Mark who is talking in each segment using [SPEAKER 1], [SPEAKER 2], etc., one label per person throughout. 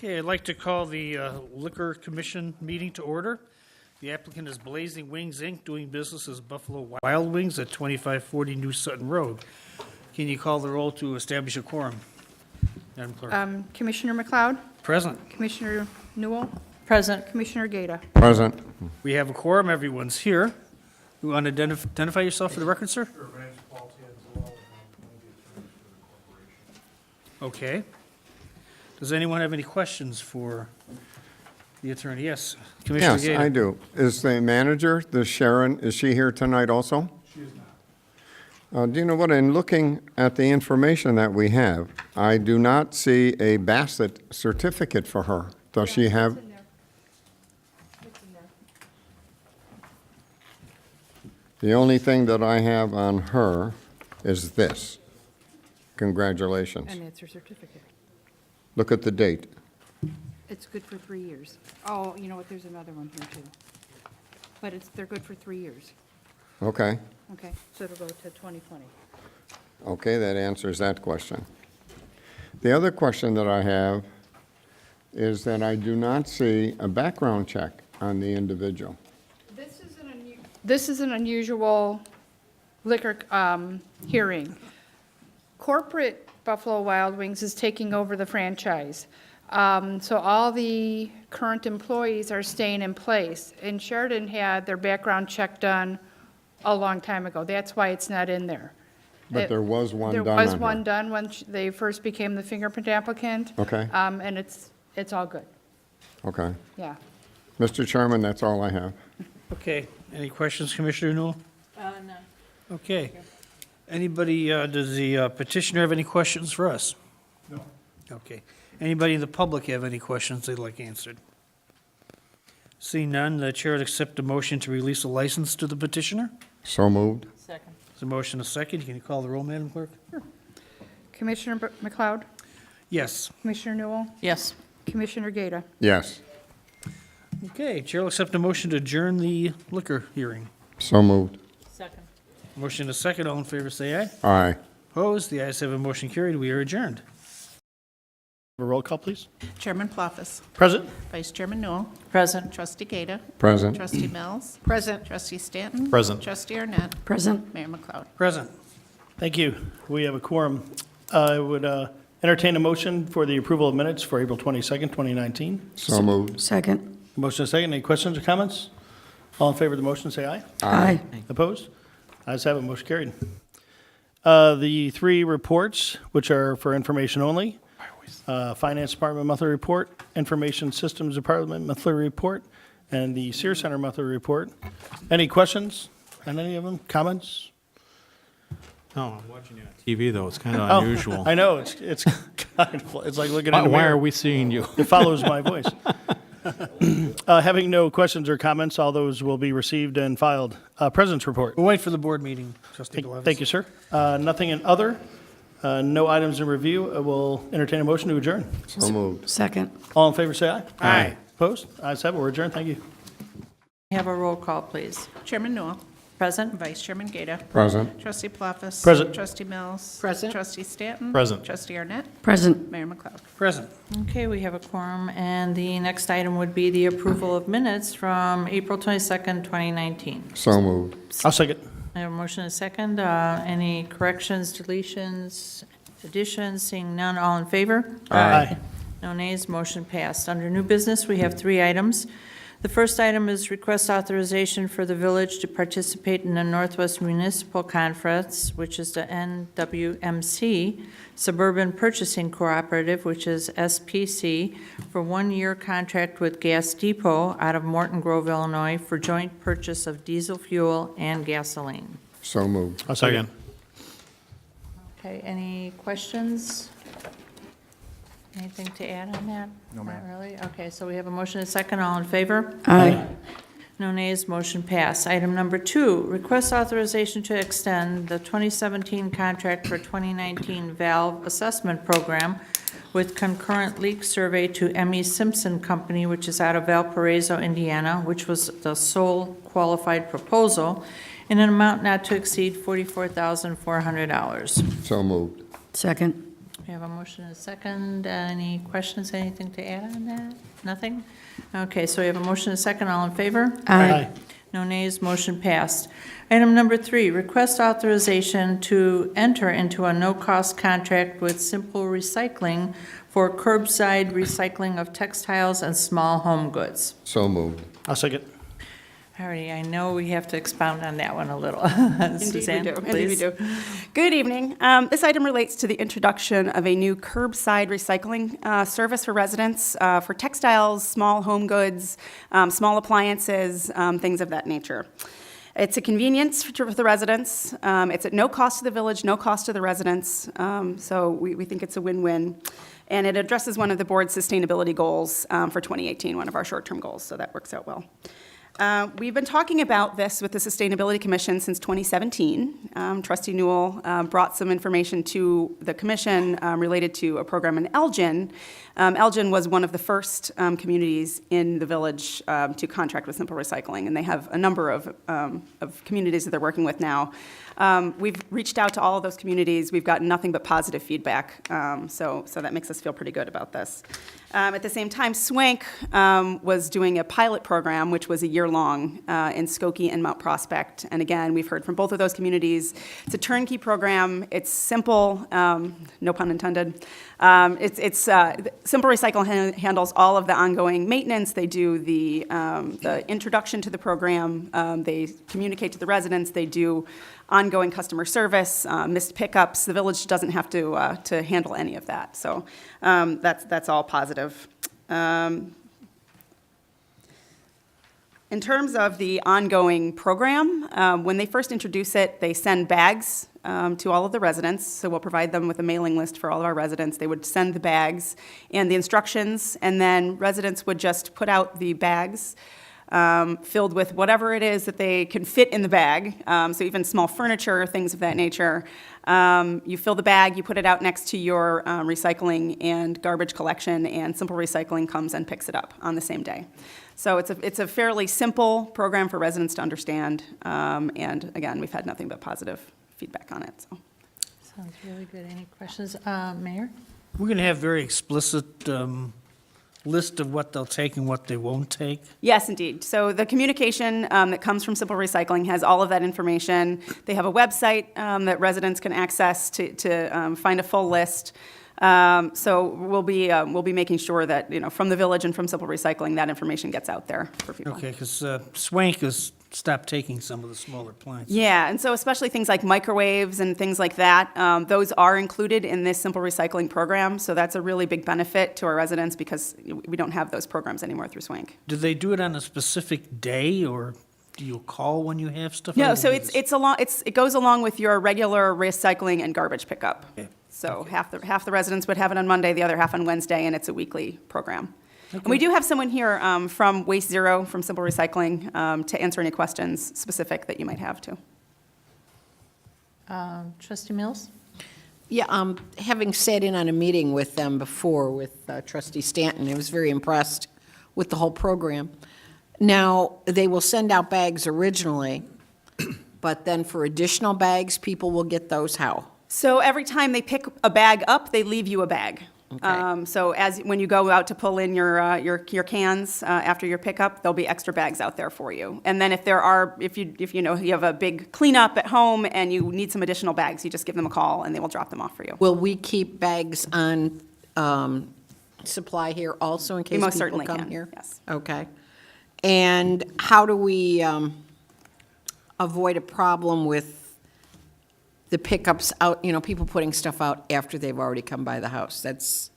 [SPEAKER 1] Okay, I'd like to call the Liquor Commission meeting to order. The applicant is Blazing Wings, Inc., doing business as Buffalo Wild Wings at 2540 New Sutton Road. Can you call the roll to establish a quorum? Madam Clerk.
[SPEAKER 2] Commissioner McLeod?
[SPEAKER 1] Present.
[SPEAKER 2] Commissioner Newell?
[SPEAKER 3] Present.
[SPEAKER 2] Commissioner Gata?
[SPEAKER 4] Present.
[SPEAKER 1] We have a quorum. Everyone's here. You want to identify yourself for the record, sir?
[SPEAKER 5] Sure, my name's Paul Tanzillo, and I'm one of the attorneys for the corporation.
[SPEAKER 1] Okay. Does anyone have any questions for the attorney? Yes, Commissioner
[SPEAKER 4] Yes,
[SPEAKER 1] Gata.
[SPEAKER 4] I do. Is the manager, the Sharon, is she here tonight also?
[SPEAKER 5] She is not.
[SPEAKER 4] Do you know what, in looking at the information that we have, I do not see a Bassett certificate for her. Does she have? The only thing that I have on her is this. Congratulations.
[SPEAKER 2] And it's her certificate.
[SPEAKER 4] Look at the date.
[SPEAKER 2] It's good for 3 years. Oh, you know what, there's another one here too. But they're good for 3 years.
[SPEAKER 4] Okay.
[SPEAKER 2] Okay, so it'll go to 2020.
[SPEAKER 4] Okay, that answers that question. The other question that I have is that I do not see a background check on the individual.
[SPEAKER 2] This is an unusual liquor hearing. Corporate Buffalo Wild Wings is taking over the franchise. So all the current employees are staying in place. And Sheridan had their background check done a long time ago. That's why it's not in there.
[SPEAKER 4] But there was one done
[SPEAKER 2] There
[SPEAKER 4] on
[SPEAKER 2] was
[SPEAKER 4] her.
[SPEAKER 2] one done when they first became the fingerprint applicant.
[SPEAKER 4] Okay.
[SPEAKER 2] And it's all good,
[SPEAKER 4] Okay.
[SPEAKER 2] yeah.
[SPEAKER 4] Mr. Chairman, that's all I have.
[SPEAKER 1] Okay, any questions, Commissioner Newell?
[SPEAKER 3] No.
[SPEAKER 1] Okay. Anybody, does the petitioner have any questions for us?
[SPEAKER 5] No.
[SPEAKER 1] Okay. Anybody in the public have any questions they'd like answered? Seeing none, the chair would accept a motion to release a license to the petitioner.
[SPEAKER 4] So moved.
[SPEAKER 3] Second.
[SPEAKER 1] There's a motion, a second. Can you call the roll, Madam Clerk?
[SPEAKER 2] Commissioner McLeod?
[SPEAKER 1] Yes.
[SPEAKER 2] Commissioner Newell?
[SPEAKER 3] Yes.
[SPEAKER 2] Commissioner Gata?
[SPEAKER 4] Yes.
[SPEAKER 1] Okay, chair will accept a motion to adjourn the liquor hearing.
[SPEAKER 4] So moved.
[SPEAKER 3] Second.
[SPEAKER 1] Motion a second. All in favor, say aye.
[SPEAKER 4] Aye.
[SPEAKER 1] Opposed? The ayes have a motion carried. We are adjourned.
[SPEAKER 6] A roll call, please.
[SPEAKER 7] Chairman Plofis.
[SPEAKER 6] Present.
[SPEAKER 7] Vice Chairman Newell.
[SPEAKER 3] Present.
[SPEAKER 7] Trustee Gata.
[SPEAKER 4] Present.
[SPEAKER 7] Trustee Mills.
[SPEAKER 2] Present.
[SPEAKER 7] Trustee Stanton.
[SPEAKER 6] Present.
[SPEAKER 7] Trustee Arnett.
[SPEAKER 2] Present.
[SPEAKER 7] Mayor McLeod.
[SPEAKER 1] Present.
[SPEAKER 6] Thank you. We have a quorum. I would entertain a motion for the approval of minutes for April 22nd, 2019.
[SPEAKER 4] So moved.
[SPEAKER 2] Second.
[SPEAKER 6] Motion is second. Any questions or comments? All in favor of the motion, say aye.
[SPEAKER 2] Aye.
[SPEAKER 6] Opposed? Ayes have it, motion carried. The three reports, which are for information only, Finance Department monthly report, Information Systems Department monthly report, and the Sears Center monthly report. Any questions on any of them? Comments?
[SPEAKER 5] No, I'm watching you on TV, though. It's kind of unusual.
[SPEAKER 6] I know, it's kind of, it's like looking at a
[SPEAKER 5] Why
[SPEAKER 6] mirror.
[SPEAKER 5] are we seeing you?
[SPEAKER 6] It follows my voice. Having no questions or comments, all those will be received and filed. President's report.
[SPEAKER 1] We'll wait for the board meeting, Trustee Glavas.
[SPEAKER 6] Thank you, sir. Nothing in other. No items in review. I will entertain a motion to adjourn.
[SPEAKER 4] So moved.
[SPEAKER 2] Second.
[SPEAKER 6] All in favor, say aye.
[SPEAKER 1] Aye.
[SPEAKER 6] Opposed? Ayes have it. We're adjourned. Thank you.
[SPEAKER 3] Have a roll call, please.
[SPEAKER 7] Chairman Newell.
[SPEAKER 3] Present.
[SPEAKER 7] Vice Chairman Gata.
[SPEAKER 4] Present.
[SPEAKER 7] Trustee Plofis.
[SPEAKER 6] Present.
[SPEAKER 7] Trustee Mills.
[SPEAKER 2] Present.
[SPEAKER 7] Trustee Stanton.
[SPEAKER 5] Present.
[SPEAKER 7] Trustee Arnett.
[SPEAKER 2] Present.
[SPEAKER 7] Mayor McLeod.
[SPEAKER 1] Present.
[SPEAKER 3] Okay, we have a quorum, and the next item would be the approval of minutes from April 22nd, 2019.
[SPEAKER 4] So moved.
[SPEAKER 6] I'll second.
[SPEAKER 3] I have a motion and a second. Any corrections, deletions, additions? Seeing none, all in favor?
[SPEAKER 6] Aye.
[SPEAKER 3] No nays, motion passed. Under new business, we have 3 items. The first item is request authorization for the village to participate in the Northwest Municipal Conference, which is the NWMC Suburban Purchasing Cooperative, which is SPC, for 1-year contract with Gas Depot out of Morton Grove, Illinois, for joint purchase of diesel fuel and gasoline.
[SPEAKER 4] So moved.
[SPEAKER 6] I'll second.
[SPEAKER 3] Okay, any questions? Anything to add on that? No, ma'am. Not really? Okay, so we have a motion and a second. All in favor?
[SPEAKER 2] Aye.
[SPEAKER 3] No nays, motion passed. Item number 2, request authorization to extend the 2017 contract for 2019 valve assessment program with concurrent leak survey to M.E. Simpson Company, which is out of Valparaiso, Indiana, which was the sole qualified proposal, in an amount not to exceed $44,400.
[SPEAKER 4] So moved.
[SPEAKER 2] Second.
[SPEAKER 3] We We have a motion and a second. Any questions, anything to add on that? Nothing? Okay, so we have a motion and a second. All in favor?
[SPEAKER 6] Aye.
[SPEAKER 3] No nays, motion passed. Item number 3, request authorization to enter into a no-cost contract with Simple Recycling for curbside recycling of textiles and small home goods.
[SPEAKER 4] So moved.
[SPEAKER 6] I'll second.
[SPEAKER 3] Alrighty, I know we have to expound on that one a little.
[SPEAKER 8] Indeed
[SPEAKER 3] Suzanne,
[SPEAKER 8] we do.
[SPEAKER 3] please.
[SPEAKER 8] Indeed we do. Good evening. This item relates to the introduction of a new curbside recycling service for residents for textiles, small home goods, small appliances, things of that nature. It's a convenience for the residents. It's at no cost to the village, no cost to the residents. So we think it's a win-win. And it addresses one of the board's sustainability goals for 2018, one of our short-term goals, so that works out well. We've been talking about this with the Sustainability Commission since 2017. Trustee Newell brought some information to the commission related to a program in Elgin. Elgin was one of the first communities in the village to contract with Simple Recycling, and they have a number of communities that they're working with now. We've reached out to all of those communities. We've gotten nothing but positive feedback, so that makes us feel pretty good about this. At the same time, Swank was doing a pilot program, which was a year-long in Skokie and Mount Prospect. And again, we've heard from both of those communities. It's a turnkey program. It's simple, no pun intended. Simple Recycle handles all of the ongoing maintenance. They do the introduction to the program. They communicate to the residents. They do ongoing customer service, missed pickups. The village doesn't have to handle any of that. So that's all positive. In terms of the ongoing program, when they first introduce it, they send bags to all of the residents. So we'll provide them with a mailing list for all of our residents. They would send the bags and the instructions, and then residents would just put out the bags filled with whatever it is that they can fit in the bag, so even small furniture, things of that nature. You fill the bag, you put it out next to your recycling and garbage collection, and Simple Recycling comes and picks it up on the same day. So it's a fairly simple program for residents to understand, and again, we've had nothing but positive feedback on it. So.
[SPEAKER 3] Sounds really good. Any questions, Mayor?
[SPEAKER 1] We're going to have very explicit list of what they'll take and what they won't take.
[SPEAKER 8] Yes, indeed. So the communication that comes from Simple Recycling has all of that information. They have a website that residents can access to find a full list. So we'll be making sure that, from the village and from Simple Recycling, that information gets out there for people.
[SPEAKER 1] Okay, because Swank has stopped taking some of the smaller appliances.
[SPEAKER 8] Yeah, and so especially things like microwaves and things like that, those are included in this Simple Recycling program. So that's a really big benefit to our residents because we don't have those programs anymore through Swank.
[SPEAKER 1] Do they do it on a specific day, or do you call when you have stuff?
[SPEAKER 8] No, so it goes along with your regular recycling and garbage pickup.
[SPEAKER 1] Okay.
[SPEAKER 8] So half the residents would have it on Monday, the other half on Wednesday, and it's a weekly program. And we do have someone here from Waste Zero, from Simple Recycling, to answer any questions specific that you might have too.
[SPEAKER 3] Trustee Mills?
[SPEAKER 9] Yeah, having sat in on a meeting with them before with Trustee Stanton, I was very impressed with the whole program. Now, they will send out bags originally, but then for additional bags, people will get those how?
[SPEAKER 8] So every time they pick a bag up, they leave you a bag.
[SPEAKER 9] Okay.
[SPEAKER 8] So when you go out to pull in your cans after your pickup, there'll be extra bags out there for you. And then if you have a big cleanup at home and you need some additional bags, you just give them a call and they will drop them off for you.
[SPEAKER 9] Will we keep bags on supply here also in case
[SPEAKER 8] most
[SPEAKER 9] people
[SPEAKER 8] certainly
[SPEAKER 9] come
[SPEAKER 8] can,
[SPEAKER 9] here?
[SPEAKER 8] yes.
[SPEAKER 9] Okay. And how do we avoid a problem with the pickups out, people putting stuff out after they've already come by the house? That's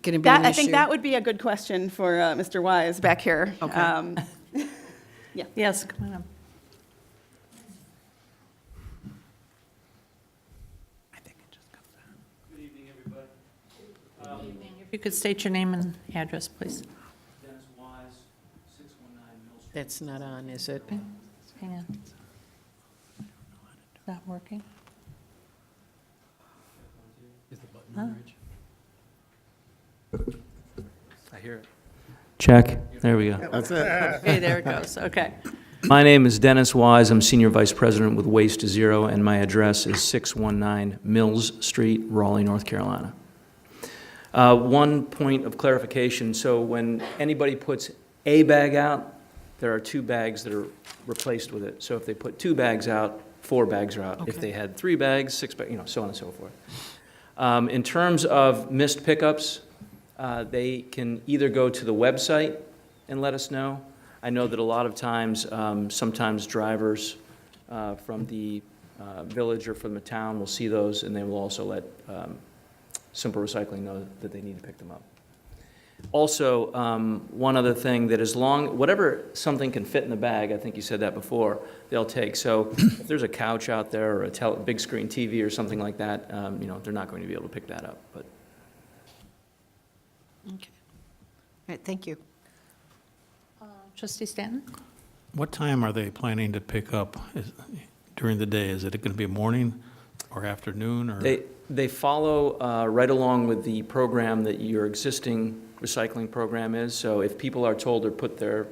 [SPEAKER 9] going to be an issue.
[SPEAKER 8] I think that would be a good question for Mr. Wise back here.
[SPEAKER 9] Okay.
[SPEAKER 3] Yes, come on up.
[SPEAKER 10] Good evening, everybody.
[SPEAKER 3] If you could state your name and address, please.
[SPEAKER 10] Dennis Wise, 619 Mill Street.
[SPEAKER 9] That's not on, is it?
[SPEAKER 3] Hang on. Not working?
[SPEAKER 10] Is the button on, Rich? I hear it. Check. There we go.
[SPEAKER 4] That's it.
[SPEAKER 3] Okay, there it goes. Okay.
[SPEAKER 10] My name is Dennis Wise. I'm Senior Vice President with Waste to Zero, and my address is 619 Mills Street, Raleigh, North Carolina. One point of clarification, so when anybody puts a bag out, there are 2 bags that are replaced with it. So if they put 2 bags out, 4 bags are out. If they had 3 bags, 6 bags, so on and so forth. In terms of missed pickups, they can either go to the website and let us know. I know that a lot of times, sometimes drivers from the village or from the town will see those, and they will also let Simple Recycling know that they need to pick them up. Also, one other thing, that as long, whatever something can fit in the bag, I think you said that before, they'll take. So if there's a couch out there or a big screen TV or something like that, they're not going to be able to pick that up. But
[SPEAKER 9] Okay. All right, thank you.
[SPEAKER 3] Trustee Stanton?
[SPEAKER 5] What time are they planning to pick up during the day? Is it going to be morning or afternoon or?
[SPEAKER 10] They follow right along with the program that your existing recycling program is. So if people are told to put their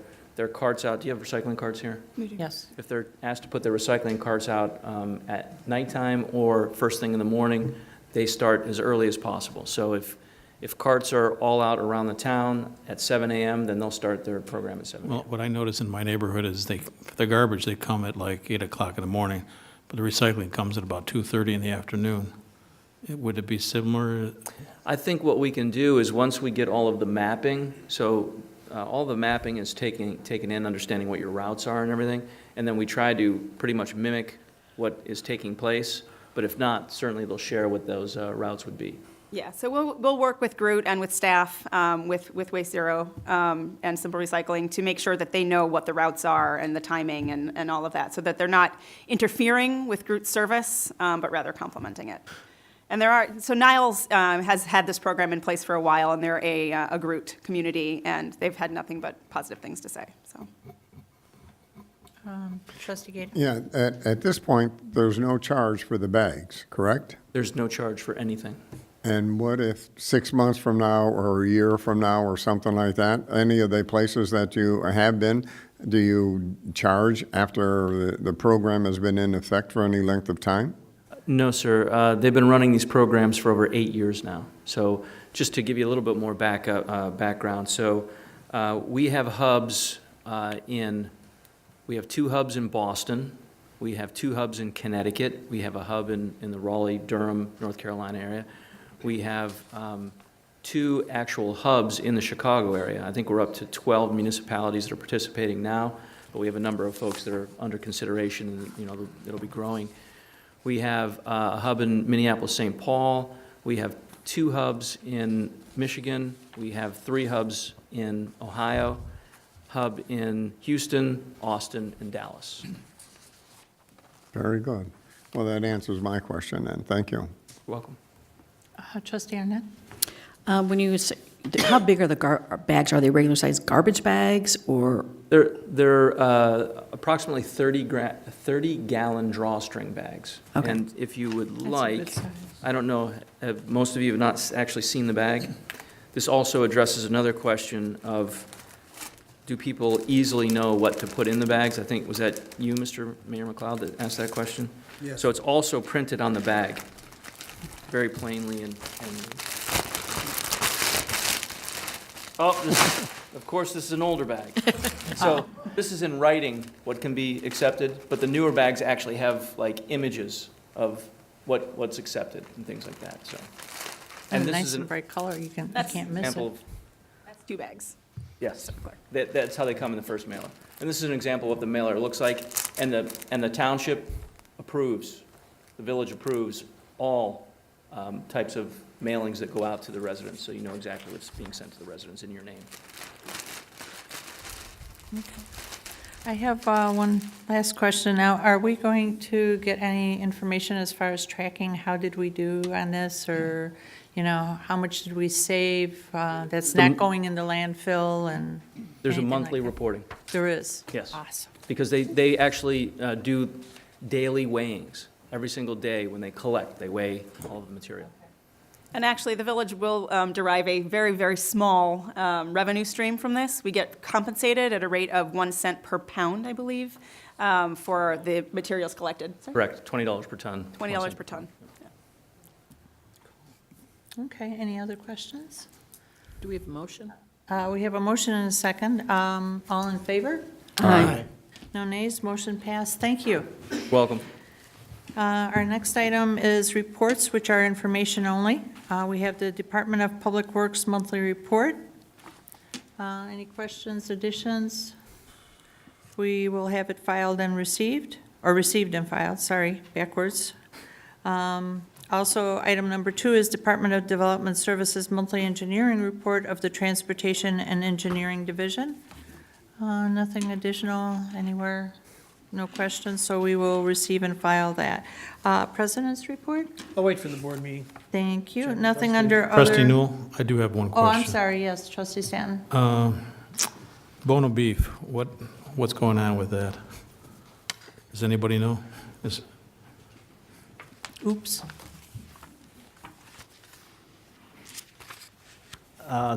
[SPEAKER 10] carts out, do you have recycling carts here?
[SPEAKER 3] Yes.
[SPEAKER 10] If they're asked to put their recycling carts out at nighttime or first thing in the morning, they start as early as possible. So if carts are all out around the town at 7 a.m., then they'll start their program at 7 a.m.
[SPEAKER 5] Well, what I notice in my neighborhood is for the garbage, they come at like 8 o'clock in the morning, but the recycling comes at about 2:30 in the afternoon. Would it be similar?
[SPEAKER 10] I think what we can do is once we get all of the mapping, so all the mapping is taken in, understanding what your routes are and everything, and then we try to pretty much mimic what is taking place, but if not, certainly they'll share what those routes would be.
[SPEAKER 8] Yeah, so we'll work with Groot and with staff, with Waste Zero and Simple Recycling to make sure that they know what the routes are and the timing and all of that, so that they're not interfering with Groot's service, but rather complementing it. And so Niles has had this program in place for a while, and they're a Groot community, and they've had nothing but positive things to say, so.
[SPEAKER 3] Trustee Gator?
[SPEAKER 4] Yeah, at this point, there's no charge for the bags, correct?
[SPEAKER 10] There's no charge for anything.
[SPEAKER 4] And what if 6 months from now or a year from now or something like that, any of the places that you have been, do you charge after the program has been in effect for any length of time?
[SPEAKER 10] No, sir. They've been running these programs for over 8 years now. So just to give you a little bit more background, so we have hubs we have 2 hubs in Boston. We have 2 hubs in Connecticut. We have a hub in the Raleigh-Durham, North Carolina area. We have 2 actual hubs in the Chicago area. I think we're up to 12 municipalities that are participating now, but we have a number of folks that are under consideration, and it'll be growing. We have a hub in Minneapolis-St. Paul. We have 2 hubs in Michigan. We have 3 hubs in Ohio, hub in Houston, Austin, and Dallas.
[SPEAKER 4] Very good. Well, that answers my question then. Thank you.
[SPEAKER 10] You're welcome.
[SPEAKER 3] Trustee Arnett?
[SPEAKER 11] When you say, how big are the bags? Are they regular sized garbage bags or?
[SPEAKER 10] They're approximately 30-gallon drawstring bags.
[SPEAKER 11] Okay.
[SPEAKER 10] And if you would
[SPEAKER 3] That's a
[SPEAKER 10] like,
[SPEAKER 3] good size.
[SPEAKER 10] I don't know, most of you have not actually seen the bag. This also addresses another question of, do people easily know what to put in the bags? I think, was that you, Mr. Mayor McLeod, that asked that question?
[SPEAKER 5] Yes.
[SPEAKER 10] So it's also printed on the bag, very plainly and of course, this is an older bag. So this is in writing what can be accepted, but the newer bags actually have like images of what's accepted and things like that, so.
[SPEAKER 3] And
[SPEAKER 10] this
[SPEAKER 3] nice
[SPEAKER 10] is
[SPEAKER 3] and
[SPEAKER 10] an
[SPEAKER 3] bright color, you can't miss
[SPEAKER 10] example
[SPEAKER 3] it.
[SPEAKER 10] of,
[SPEAKER 8] That's 2 bags.
[SPEAKER 10] yes, that's how they come in the first mailer. And this is an example of what the mailer looks like, and the township approves, the village approves all types of mailings that go out to the residents, so you know exactly what's being sent to the residents in your name.
[SPEAKER 3] I have one last question now. Are we going to get any information as far as tracking? How did we do on this? Or, how much did we save that's not going in the landfill and
[SPEAKER 10] There's a
[SPEAKER 3] anything
[SPEAKER 10] monthly
[SPEAKER 3] like that?
[SPEAKER 10] reporting,
[SPEAKER 3] There is?
[SPEAKER 10] Yes.
[SPEAKER 3] Awesome.
[SPEAKER 10] because they actually do daily weighings. Every single day when they collect, they weigh all of the material.
[SPEAKER 8] And actually, the village will derive a very, very small revenue stream from this. We get compensated at a rate of 1 cent per pound, I believe, for the materials collected. Sorry?
[SPEAKER 10] Correct, $20 per ton.
[SPEAKER 8] $20 per ton.
[SPEAKER 3] Okay, any other questions?
[SPEAKER 9] Do we have a motion?
[SPEAKER 3] We have a motion and a second. All in favor?
[SPEAKER 11] Aye.
[SPEAKER 3] No nays, motion passed. Thank you.
[SPEAKER 10] Welcome.
[SPEAKER 3] Our next item is reports, which are information only. We have the Department of Public Works monthly report. Any questions, additions? We will have it filed and received, or received and filed, sorry, backwards. Also, item number 2 is Department of Development Services monthly engineering report of the Transportation and Engineering Division. Nothing additional anywhere, no questions, so we will receive and file that. President's report?
[SPEAKER 1] I'll wait for the board meeting.
[SPEAKER 3] Thank you. Nothing under other.
[SPEAKER 5] Trustee Newell, I do have one
[SPEAKER 3] Oh,
[SPEAKER 5] question.
[SPEAKER 3] I'm sorry, yes, trustee Stanton.
[SPEAKER 5] Bono beef, what's going on with that? Does anybody know?
[SPEAKER 3] Oops.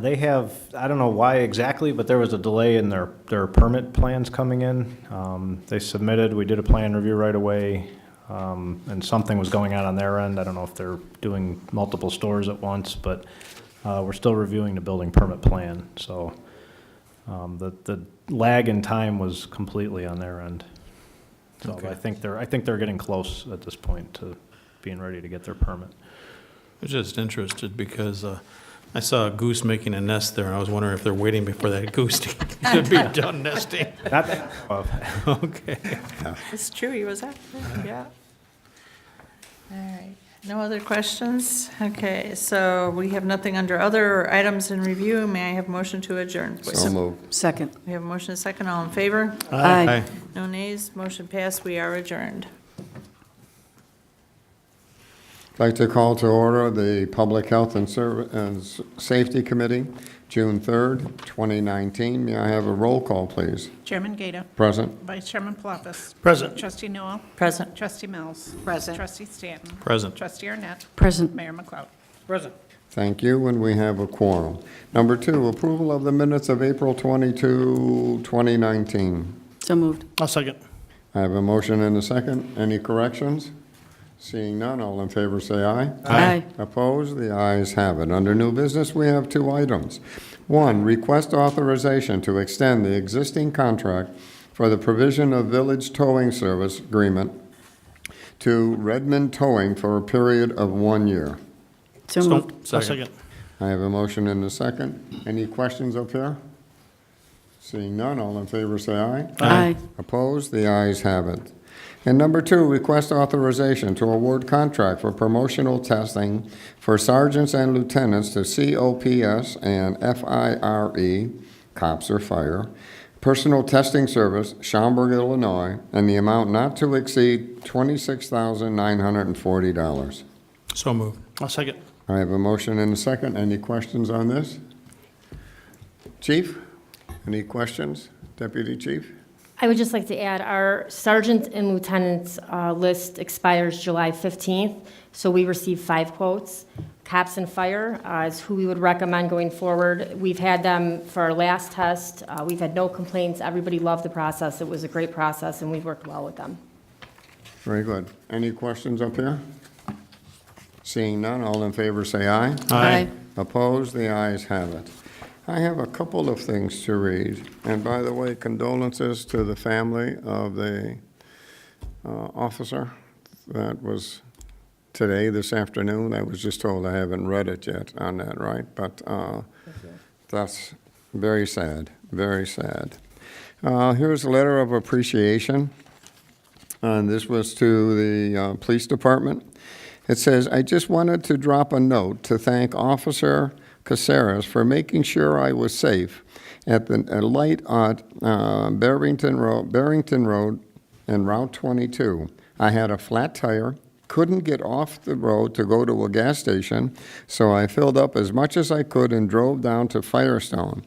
[SPEAKER 12] They have, I don't know why exactly, but there was a delay in their permit plans coming in. They submitted, we did a plan review right away, and something was going on their end. I don't know if they're doing multiple stores at once, but we're still reviewing the building permit plan. So the lag in time was completely on their end. So
[SPEAKER 5] Okay.
[SPEAKER 12] I think they're getting close at this point to being ready to get their permit.
[SPEAKER 5] I was just interested because I saw a goose making a nest there, and I was wondering if they're waiting before that goose to be done nesting.
[SPEAKER 12] Not that,
[SPEAKER 5] Okay.
[SPEAKER 3] It's true, he was out there, yeah. All right, no other questions? Okay, so we have nothing under other items in review. May I have motion to adjourn, please?
[SPEAKER 4] So moved.
[SPEAKER 11] Second.
[SPEAKER 3] We have a motion and a second, all in favor?
[SPEAKER 11] Aye.
[SPEAKER 3] No nays, motion passed, we are adjourned.
[SPEAKER 4] I'd like to call to order the Public Health and Safety Committee, June 3rd, 2019. May I have a roll call, please?
[SPEAKER 7] Chairman Gata.
[SPEAKER 4] Present.
[SPEAKER 7] Vice Chairman Palafis.
[SPEAKER 6] Present.
[SPEAKER 7] Trustee Newell.
[SPEAKER 3] Present.
[SPEAKER 7] Trustee Mills.
[SPEAKER 9] Present.
[SPEAKER 7] Trustee Stanton.
[SPEAKER 5] Present.
[SPEAKER 7] Trustee Arnett.
[SPEAKER 11] Present.
[SPEAKER 7] Mayor McLeod.
[SPEAKER 1] Present.
[SPEAKER 4] Thank you, and we have a quorum. Number 2, approval of the minutes of April 22, 2019.
[SPEAKER 11] So moved.
[SPEAKER 6] I'll second.
[SPEAKER 4] I have a motion and a second. Any corrections? Seeing none, all in favor say aye.
[SPEAKER 11] Aye.
[SPEAKER 4] Opposed? The ayes have it. Under new business, we have 2 items. 1, request authorization to extend the existing contract for the provision of village towing service agreement to Redmond Towing for a period of 1 year.
[SPEAKER 11] So moved.
[SPEAKER 6] I'll
[SPEAKER 5] Second.
[SPEAKER 6] second.
[SPEAKER 4] I have a motion and a second. Any questions up here? Seeing none, all in favor say aye.
[SPEAKER 11] Aye.
[SPEAKER 4] Opposed? The ayes have it. And number 2, request authorization to award contract for promotional testing for sergeants and lieutenants to COPS and FIRE, cops or fire, personal testing service, Schaumburg, Illinois, and the amount not to exceed $26,940.
[SPEAKER 5] So moved.
[SPEAKER 6] I'll second.
[SPEAKER 4] I have a motion and a second. Any questions on this? Chief, any questions? Deputy Chief?
[SPEAKER 13] I would just like to add, our sergeant and lieutenant's list expires July 15th, so we received 5 quotes. Cops and fire is who we would recommend going forward. We've had them for our last test. We've had no complaints. Everybody loved the process. It was a great process, and we've worked well with them.
[SPEAKER 4] Very good. Any questions up here? Seeing none, all in favor say aye.
[SPEAKER 11] Aye.
[SPEAKER 4] Opposed? The ayes have it. I have a couple of things to read. And by the way, condolences to the family of the officer that was today, this afternoon. I was just told I haven't read it yet on that, right? But that's very sad, very sad. Here's a letter of appreciation. And this was to the police department. It says, I just wanted to drop a note to thank Officer Caceres for making sure I was safe at the light at Barrington Road and Route 22. I had a flat tire, couldn't get off the road to go to a gas station, so I filled up as much as I could and drove down to Firestone.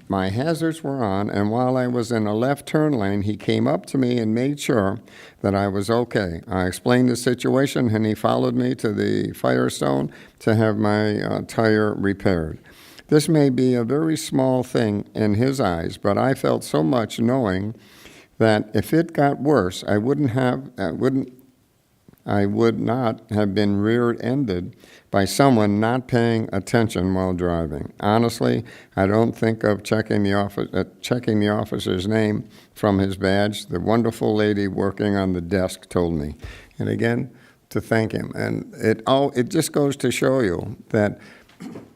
[SPEAKER 4] My hazards were on, and while I was in a left turn lane, he came up to me and made sure that I was okay. I explained the situation, and he followed me to the Firestone to have my tire repaired. This may be a very small thing in his eyes, but I felt so much knowing that if it got worse, I wouldn't I would not have been rear-ended by someone not paying attention while driving. Honestly, I don't think of checking the officer's name from his badge. The wonderful lady working on the desk told me. And again, to thank him. And it just goes to show you that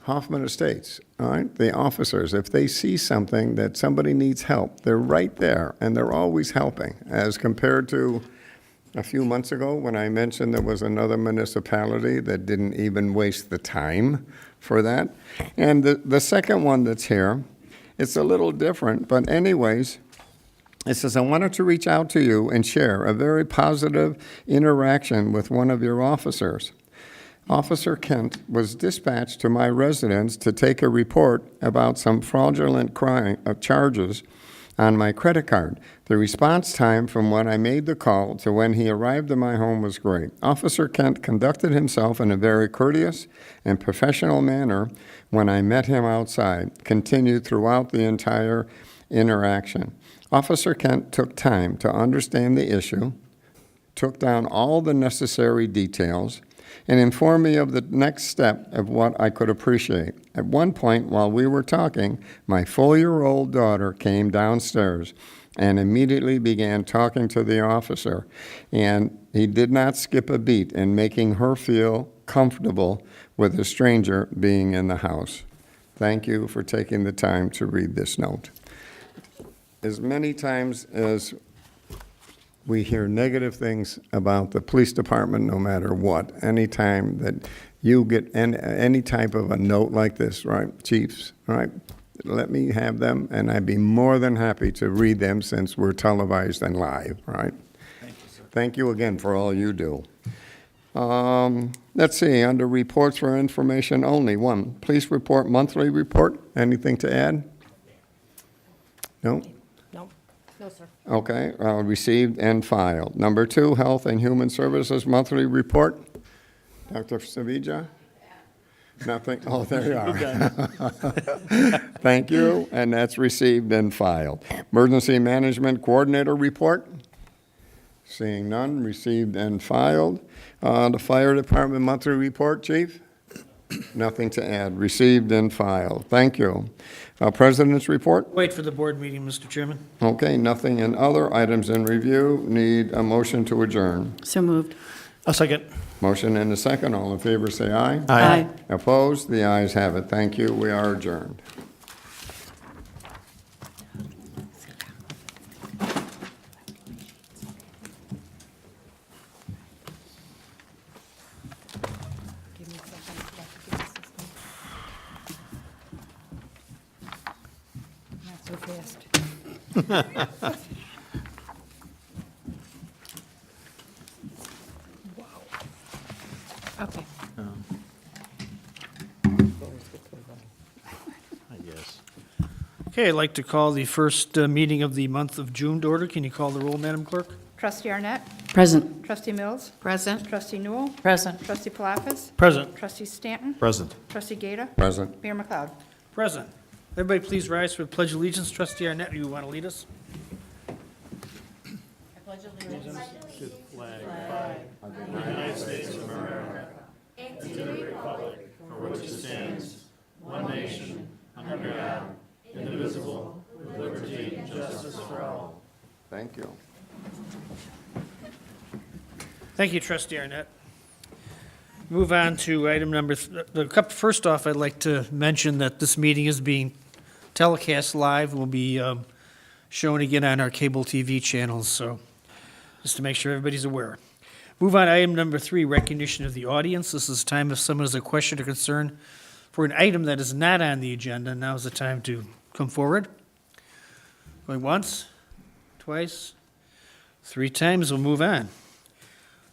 [SPEAKER 4] Hoffman Estates, all right, the officers, if they see something that somebody needs help, they're right there, and they're always helping, as compared to a few months ago when I mentioned there was another municipality that didn't even waste the time for that. And the second one that's here, it's a little different, but anyways, it says, I wanted to reach out to you and share a very positive interaction with one of your officers. Officer Kent was dispatched to my residence to take a report about some fraudulent charges on my credit card. The response time from when I made the call to when he arrived at my home was great. Officer Kent conducted himself in a very courteous and professional manner when I met him outside, continued throughout the entire interaction. Officer Kent took time to understand the issue, took down all the necessary details, and informed me of the next step of what I could appreciate. At one point, while we were talking, my 4-year-old daughter came downstairs and immediately began talking to the officer, and he did not skip a beat in making her feel comfortable with a stranger being in the house. Thank you for taking the time to read this note. As many times as we hear negative things about the police department, no matter what, anytime that you get any type of a note like this, right, chiefs, right, let me have them, and I'd be more than happy to read them since we're televised and live, right? Thank you, sir. Thank you again for all you do. Let's see, under reports for information only, 1, police report, monthly report. Anything to add? No?
[SPEAKER 13] No, sir.
[SPEAKER 4] Okay, received and filed. Number 2, Health and Human Services monthly report. Dr. Savija? Nothing? Oh, there you are. Thank you, and that's received and filed. Emergency Management Coordinator report. Seeing none, received and filed. The Fire Department monthly report, Chief? Nothing to add, received and filed. Thank you. President's report?
[SPEAKER 1] Wait for the board meeting, Mr. Chairman.
[SPEAKER 4] Okay, nothing in other items in review. Need a motion to adjourn.
[SPEAKER 11] So moved.
[SPEAKER 6] A second.
[SPEAKER 4] Motion and a second. All in favor, say aye.
[SPEAKER 11] Aye.
[SPEAKER 4] Opposed? The ayes have it. Thank you. We are adjourned.
[SPEAKER 2] Not so fast. Okay.
[SPEAKER 1] Okay, I'd like to call the first meeting of the month of June to order. Can you call the roll, Madam Clerk?
[SPEAKER 2] Trustee Arnett?
[SPEAKER 11] Present.
[SPEAKER 2] Trustee Mills?
[SPEAKER 9] Present?
[SPEAKER 2] Trustee Newell?
[SPEAKER 3] Present.
[SPEAKER 2] Trustee Palafis?
[SPEAKER 6] Present.
[SPEAKER 2] Trustee Stanton?
[SPEAKER 12] Present.
[SPEAKER 2] Trustee Gata?
[SPEAKER 4] Present.
[SPEAKER 2] Mayor McLeod?
[SPEAKER 1] Present. Everybody please rise for the Pledge of Allegiance. Trustee Arnett, you want to lead us?
[SPEAKER 4] Thank you.
[SPEAKER 1] Thank you, Trustee Arnett. Move on to item number, first off, I'd like to mention that this meeting is being telecast live, will be shown again on our cable TV channels, so just to make sure everybody's aware. Move on to item number 3, recognition of the audience. This is time if someone has a question or concern for an item that is not on the agenda. Now is the time to come forward. Going once, twice, 3 times, we'll move on.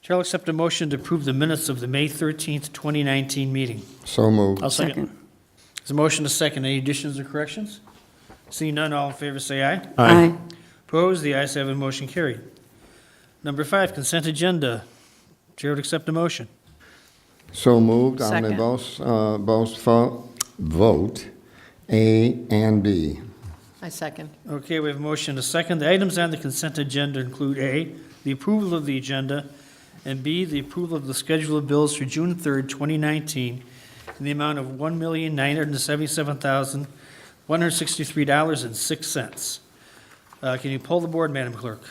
[SPEAKER 1] Chair will accept a motion to approve the minutes of the May 13th, 2019 meeting.
[SPEAKER 4] So moved.
[SPEAKER 6] I'll second.
[SPEAKER 1] There's a motion to second. Any additions or corrections? Seeing none, all in favor say aye.
[SPEAKER 11] Aye.
[SPEAKER 1] Opposed? The ayes have it, motion carried. Number 5, consent agenda. Chair would accept a motion.
[SPEAKER 4] So moved on the
[SPEAKER 3] Second.
[SPEAKER 4] vote A and B.
[SPEAKER 9] I second.
[SPEAKER 1] Okay, we have a motion to second. The items on the consent agenda include A, the approval of the agenda, And B, the approval of the schedule of bills for June 3rd, 2019, in the amount of $1,977,163.06. Can you poll the board, Madam Clerk?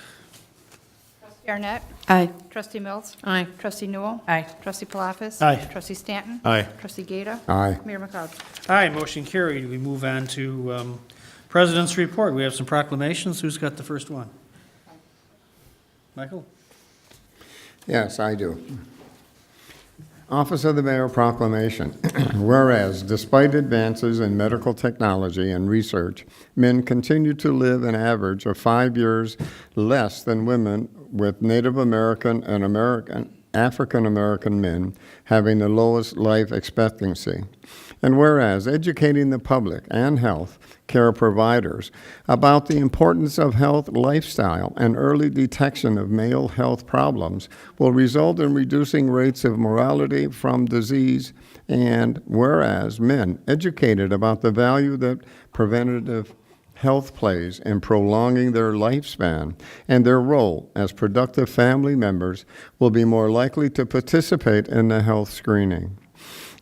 [SPEAKER 2] Trustee Arnett?
[SPEAKER 11] Aye.
[SPEAKER 2] Trustee Mills?
[SPEAKER 11] Aye.
[SPEAKER 2] Trustee Newell?
[SPEAKER 11] Aye.
[SPEAKER 2] Trustee Palafis?
[SPEAKER 6] Aye.
[SPEAKER 2] Trustee Stanton?
[SPEAKER 5] Aye.
[SPEAKER 2] Trustee Gata?
[SPEAKER 4] Aye.
[SPEAKER 2] Mayor McLeod?
[SPEAKER 1] Aye, motion carried. We move on to President's report. We have some proclamations. Who's got the first one? Michael?
[SPEAKER 4] Yes, I do. Office of the Mayor Proclamation. Whereas, despite advances in medical technology and research, men continue to live an average of 5 years less than women, with Native American and African American men having the lowest life expectancy. And whereas educating the public and health care providers about the importance of health lifestyle and early detection of male health problems will result in reducing rates of mortality from disease, and whereas men educated about the value that preventative health plays in prolonging their lifespan and their role as productive family members will be more likely to participate in the health screening.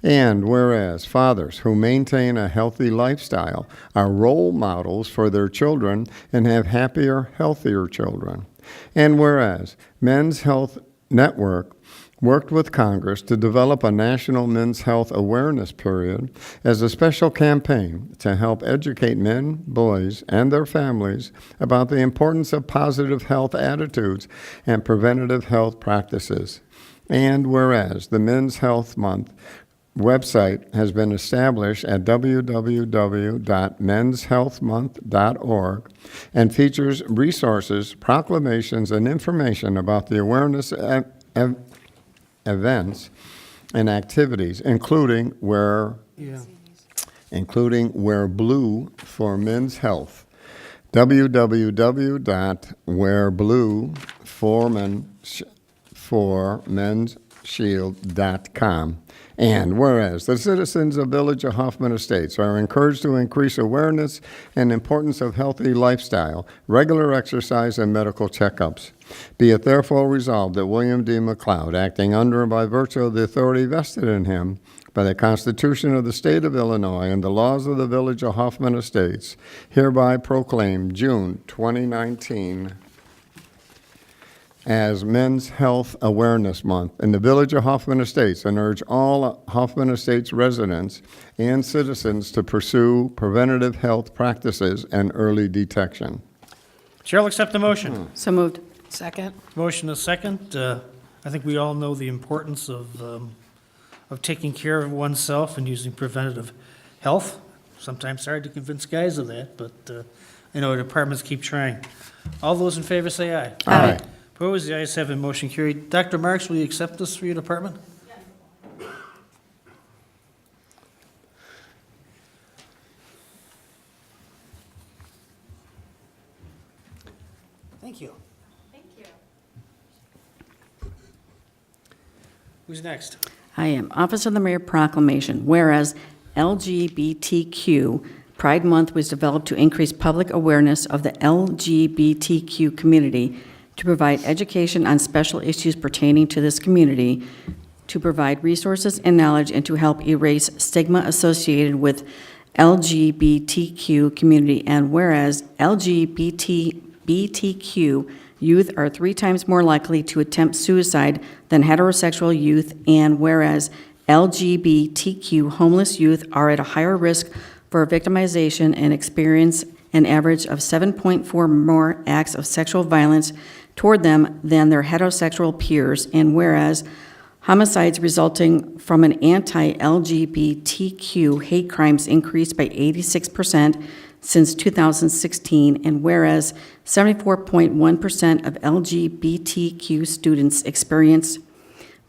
[SPEAKER 4] And whereas fathers who maintain a healthy lifestyle are role models for their children and have happier, healthier children. And whereas Men's Health Network worked with Congress to develop a national men's health awareness period as a special campaign to help educate men, boys, and their families about the importance of positive health attitudes and preventative health practices. And whereas the Men's Health Month website has been established at www.menshealthmonth.org and features resources, proclamations, and information about the awareness events and activities, including Wear Blue for Men's Health. www.wearblue4mensshield.com. And whereas the citizens of Village of Hoffman Estates are encouraged to increase awareness and importance of healthy lifestyle, regular exercise, and medical checkups. Be it therefore resolved that William D. McLeod, acting under and by virtue of the authority vested in him by the Constitution of the State of Illinois and the laws of the Village of Hoffman Estates, hereby proclaim June 2019 as Men's Health Awareness Month in the Village of Hoffman Estates, and urge all Hoffman Estates residents and citizens to pursue preventative health practices and early detection.
[SPEAKER 1] Chair will accept the motion.
[SPEAKER 11] So moved.
[SPEAKER 9] Second?
[SPEAKER 1] Motion is second. I think we all know the importance of taking care of oneself and using preventative health. Sometimes hard to convince guys of that, but I know departments keep trying. All those in favor say aye.
[SPEAKER 4] Aye.
[SPEAKER 1] Opposed, the ayes have it, motion carried. Dr. Marks, will you accept this for your department? Yes. Thank you.
[SPEAKER 2] Thank you.
[SPEAKER 1] Who's next?
[SPEAKER 11] I am. Office of the Mayor Proclamation. Whereas LGBTQ Pride Month was developed to increase public awareness of the LGBTQ community, to provide education on special issues pertaining to this community, to provide resources and knowledge, and to help erase stigma associated with LGBTQ community. And whereas LGBTQ youth are 3 times more likely to attempt suicide than heterosexual youth, and whereas LGBTQ homeless youth are at a higher risk for victimization and experience an average of 7.4 more acts of sexual violence toward them than their heterosexual peers, and whereas homicides resulting from an anti-LGBTQ hate crimes increased by 86% since 2016, and whereas 74.1% of LGBTQ students experienced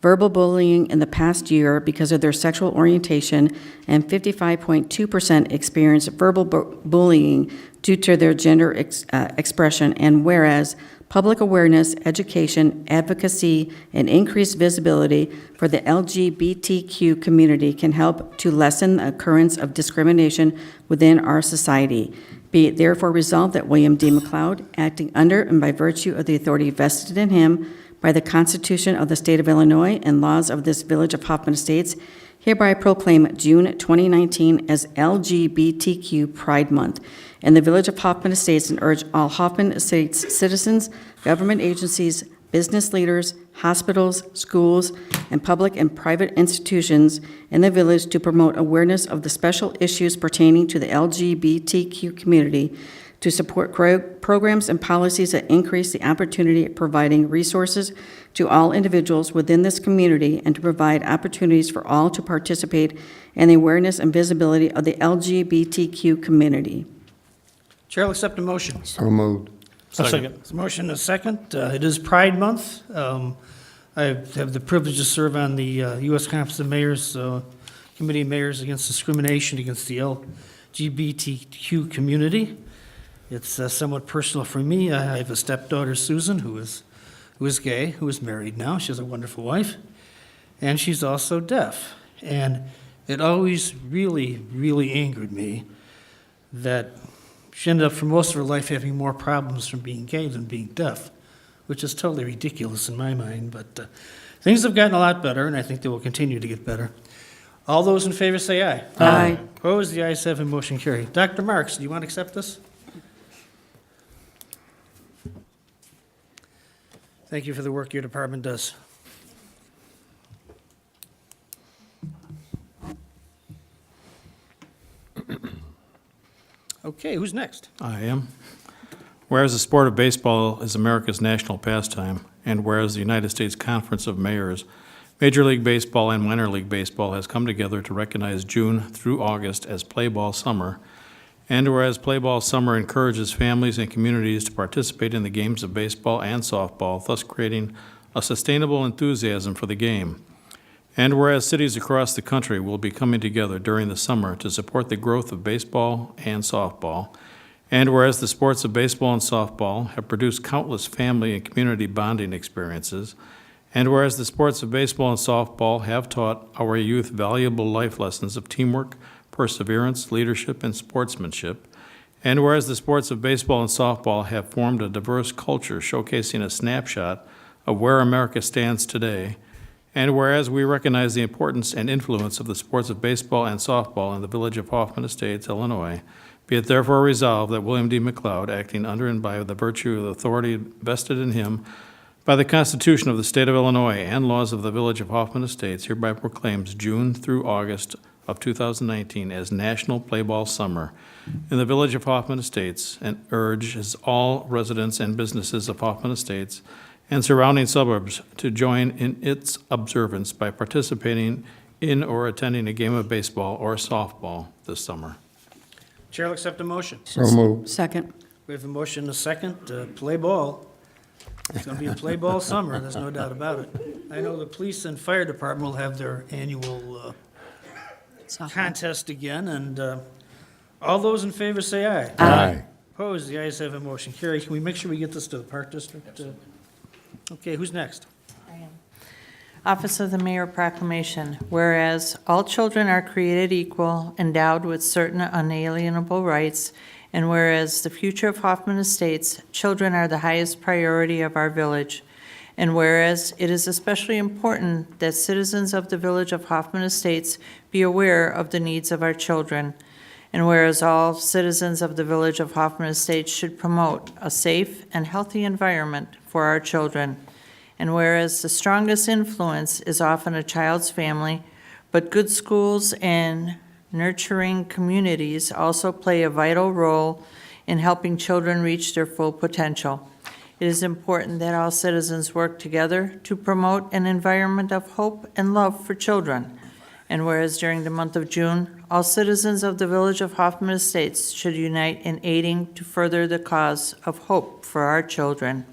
[SPEAKER 11] verbal bullying in the past year because of their sexual orientation, and 55.2% experienced verbal bullying due to their gender expression, and whereas public awareness, education, advocacy, and increased visibility for the LGBTQ community can help to lessen the occurrence of discrimination within our society. Be it therefore resolved that William D. McLeod, acting under and by virtue of the authority vested in him by the Constitution of the State of Illinois and laws of this Village of Hoffman Estates, hereby proclaim June 2019 as LGBTQ Pride Month in the Village of Hoffman Estates, and urge all Hoffman Estates citizens, government agencies, business leaders, hospitals, schools, and public and private institutions in the village to promote awareness of the special issues pertaining to the LGBTQ community, to support programs and policies that increase the opportunity of providing resources to all individuals within this community, and to provide opportunities for all to participate in the awareness and visibility of the LGBTQ community.
[SPEAKER 1] Chair will accept a motion.
[SPEAKER 4] So moved.
[SPEAKER 6] A second.
[SPEAKER 1] There's a motion and a second. It is Pride Month. I have the privilege to serve on the U.S. Conference of Mayors, Committee of Mayors Against Discrimination Against the LGBTQ community. It's somewhat personal for me. I have a stepdaughter, Susan, who is gay, who is married now. She has a wonderful wife, and she's also deaf. And it always really, really angered me that she ended up for most of her life having more problems from being gay than being deaf, which is totally ridiculous in my mind. But things have gotten a lot better, and I think they will continue to get better. All those in favor say aye.
[SPEAKER 11] Aye.
[SPEAKER 1] Opposed? The ayes have it, motion carried. Dr. Marks, do you want to accept this? Thank you for the work your department does. Okay, who's next?
[SPEAKER 5] I am. Whereas the sport of baseball is America's national pastime, and whereas the United States Conference of Mayors, Major League Baseball and Minor League Baseball has come together to recognize June through August as Play Ball Summer, and whereas Play Ball Summer encourages families and communities to participate in the games of baseball and softball, thus creating a sustainable enthusiasm for the game. And whereas cities across the country will be coming together during the summer to support the growth of baseball and softball, and whereas the sports of baseball and softball have produced countless family and community bonding experiences, and whereas the sports of baseball and softball have taught our youth valuable life lessons of teamwork, perseverance, leadership, and sportsmanship, and whereas the sports of baseball and softball have formed a diverse culture showcasing a snapshot of where America stands today, and whereas we recognize the importance and influence of the sports of baseball and softball in the Village of Hoffman Estates, Illinois, be it therefore resolved that William D. McLeod, acting under and by the virtue of the authority vested in him by the Constitution of the State of Illinois and laws of the Village of Hoffman Estates, hereby proclaims June through August of 2019 as National Play Ball Summer in the Village of Hoffman Estates, and urges all residents and businesses of Hoffman Estates and surrounding suburbs to join in its observance by participating in or attending a game of baseball or softball this summer.
[SPEAKER 1] Chair will accept a motion.
[SPEAKER 4] So moved.
[SPEAKER 11] Second.
[SPEAKER 1] We have a motion and a second. Play ball. It's going to be a play ball summer, there's no doubt about it. I know the police and fire department will have their annual contest again, and all those in favor say aye.
[SPEAKER 4] Aye.
[SPEAKER 1] Opposed? The ayes have a motion carried. Can we make sure we get this to the Park District? Okay, who's next?
[SPEAKER 3] Office of the Mayor Proclamation. Whereas all children are created equal, endowed with certain unalienable rights, and whereas the future of Hoffman Estates, children are the highest priority of our village, and whereas it is especially important that citizens of the Village of Hoffman Estates be aware of the needs of our children, and whereas all citizens of the Village of Hoffman Estates should promote a safe and healthy environment for our children, and whereas the strongest influence is often a child's family, but good schools and nurturing communities also play a vital role in helping children reach their full potential. It is important that all citizens work together to promote an environment of hope and love for children. And whereas during the month of June, all citizens of the Village of Hoffman Estates should unite in aiding to further the cause of hope for our children.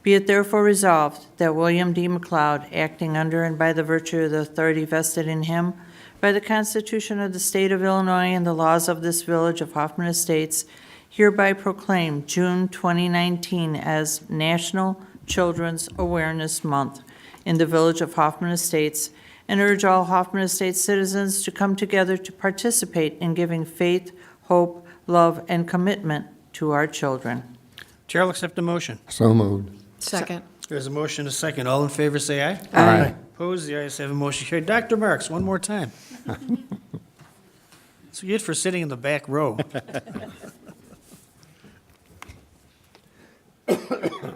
[SPEAKER 3] Be it therefore resolved that William D. McLeod, acting under and by the virtue of the authority vested in him by the Constitution of the State of Illinois and the laws of this Village of Hoffman Estates, hereby proclaim June 2019 as National Children's Awareness Month in the Village of Hoffman Estates, and urge all Hoffman Estates citizens to come together to participate in giving faith, hope, love, and commitment to our children.
[SPEAKER 1] Chair will accept a motion.
[SPEAKER 4] So moved.
[SPEAKER 9] Second.
[SPEAKER 1] There's a motion and a second. All in favor, say aye.
[SPEAKER 4] Aye.
[SPEAKER 1] Opposed, the ayes have a motion carried. Dr. Marks, one more time. That's what you get for sitting in the back row. Okay,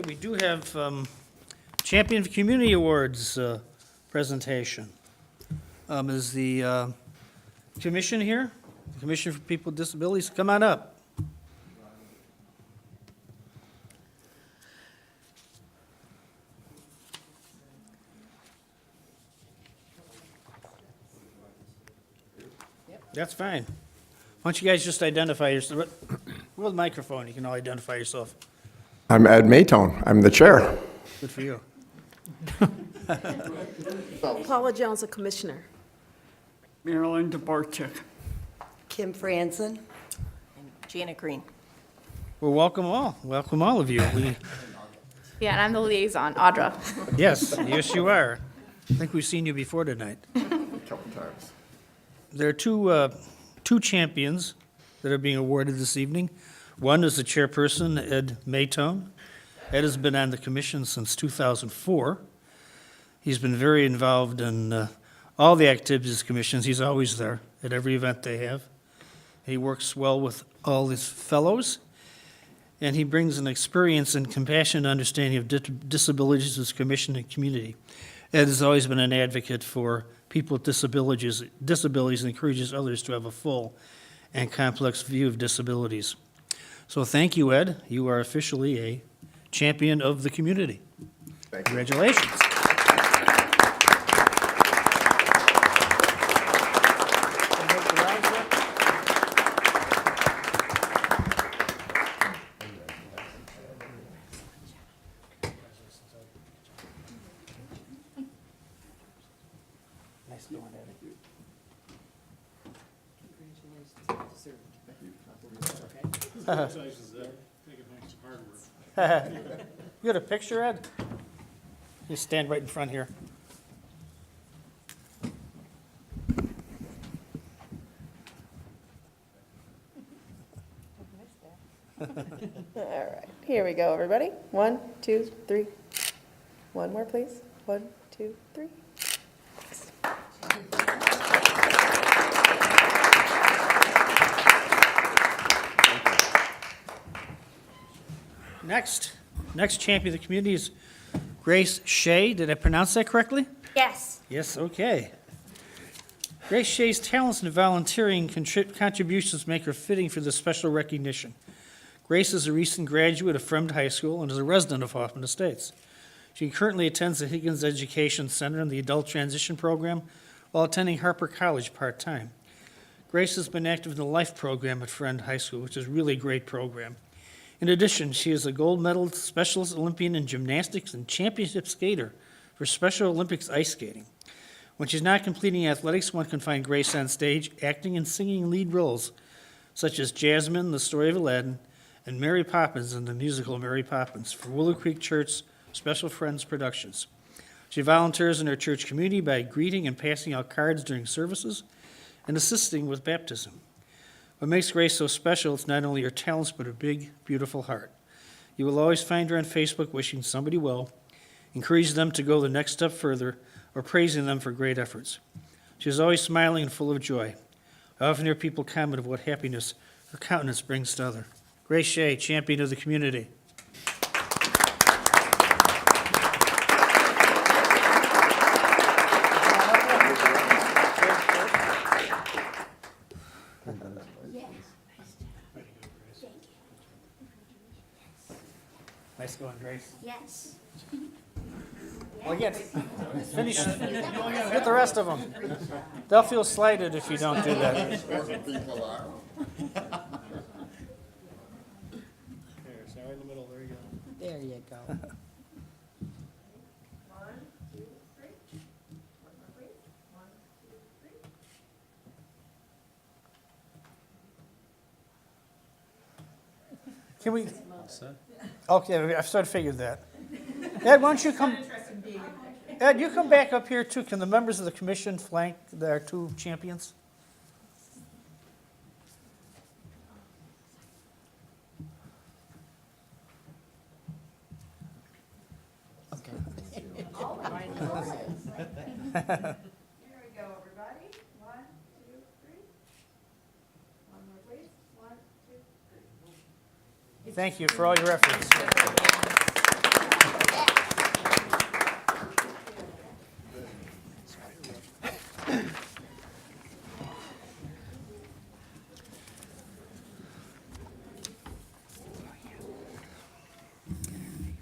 [SPEAKER 1] we do have Champion of Community Awards presentation. Is the commission here? The Commission for People with Disabilities, come on up. That's fine. Why don't you guys just identify yourself? With the microphone, you can all identify yourself.
[SPEAKER 14] I'm Ed Maytone. I'm the chair.
[SPEAKER 1] Good for you.
[SPEAKER 15] Paula Jones, a commissioner.
[SPEAKER 16] Marilyn DeBarczyk.
[SPEAKER 15] Kim Franzen. Janet Green.
[SPEAKER 1] Well, welcome all of you.
[SPEAKER 2] Yeah, and I'm the liaison, Audra.
[SPEAKER 1] Yes, you are. I think we've seen you before tonight.
[SPEAKER 14] A couple times.
[SPEAKER 1] There are two champions that are being awarded this evening. One is the chairperson, Ed Maytone. Ed has been on the commission since 2004. He's been very involved in all the activities of commissions. He's always there at every event they have. He works well with all his fellows, and he brings an experience and compassionate understanding of disabilities to his commission and community. Ed has always been an advocate for people with disabilities and encourages others to have a full and complex view of disabilities. So thank you, Ed. You are officially a champion of the community.
[SPEAKER 14] Thank you.
[SPEAKER 1] Congratulations. Nice doing that. You got a picture, Ed? You stand right in front here.
[SPEAKER 15] All right, here we go, everybody. 1, 2, 3. One more, please. 1, 2, 3.
[SPEAKER 1] Next champion of the community is Grace Shay. Did I pronounce that correctly?
[SPEAKER 13] Yes.
[SPEAKER 1] Yes, okay. Grace Shay's talents and volunteering contributions make her fitting for this special recognition. Grace is a recent graduate of Fremd High School and is a resident of Hoffman Estates. She currently attends the Higgins Education Center in the Adult Transition Program while attending Harper College part-time. Grace has been active in the Life program at Fremd High School, which is really a great program. In addition, she is a gold medal specialist Olympian in gymnastics and championship skater for Special Olympics ice skating. When she's not completing athletics, one can find Grace on stage acting and singing lead roles, such as Jasmine, The Story of Aladdin, and Mary Poppins in the musical Mary Poppins for Willow Creek Church Special Friends Productions. She volunteers in her church community by greeting and passing out cards during services and assisting with baptism. What makes Grace so special is not only her talents, but her big, beautiful heart. You will always find her on Facebook wishing somebody well, encouraging them to go the next step further, or praising them for great efforts. She is always smiling and full of joy. I often hear people comment of what happiness her countenance brings to others. Grace Shay, champion of the community. Nice going, Grace.
[SPEAKER 13] Yes.
[SPEAKER 1] Well, again, finish, get the rest of them. They'll feel slighted if you don't do that.
[SPEAKER 6] Here, so right in the middle, there you go.
[SPEAKER 9] There you go.
[SPEAKER 1] Can we? Okay, I've sort of figured that. Ed, why don't you come? Ed, you come back up here too. Can the members of the commission flank their two champions?
[SPEAKER 2] we go, everybody. 1, 2, 3. One more, please. 1, 2, 3.
[SPEAKER 1] Thank you for all your efforts.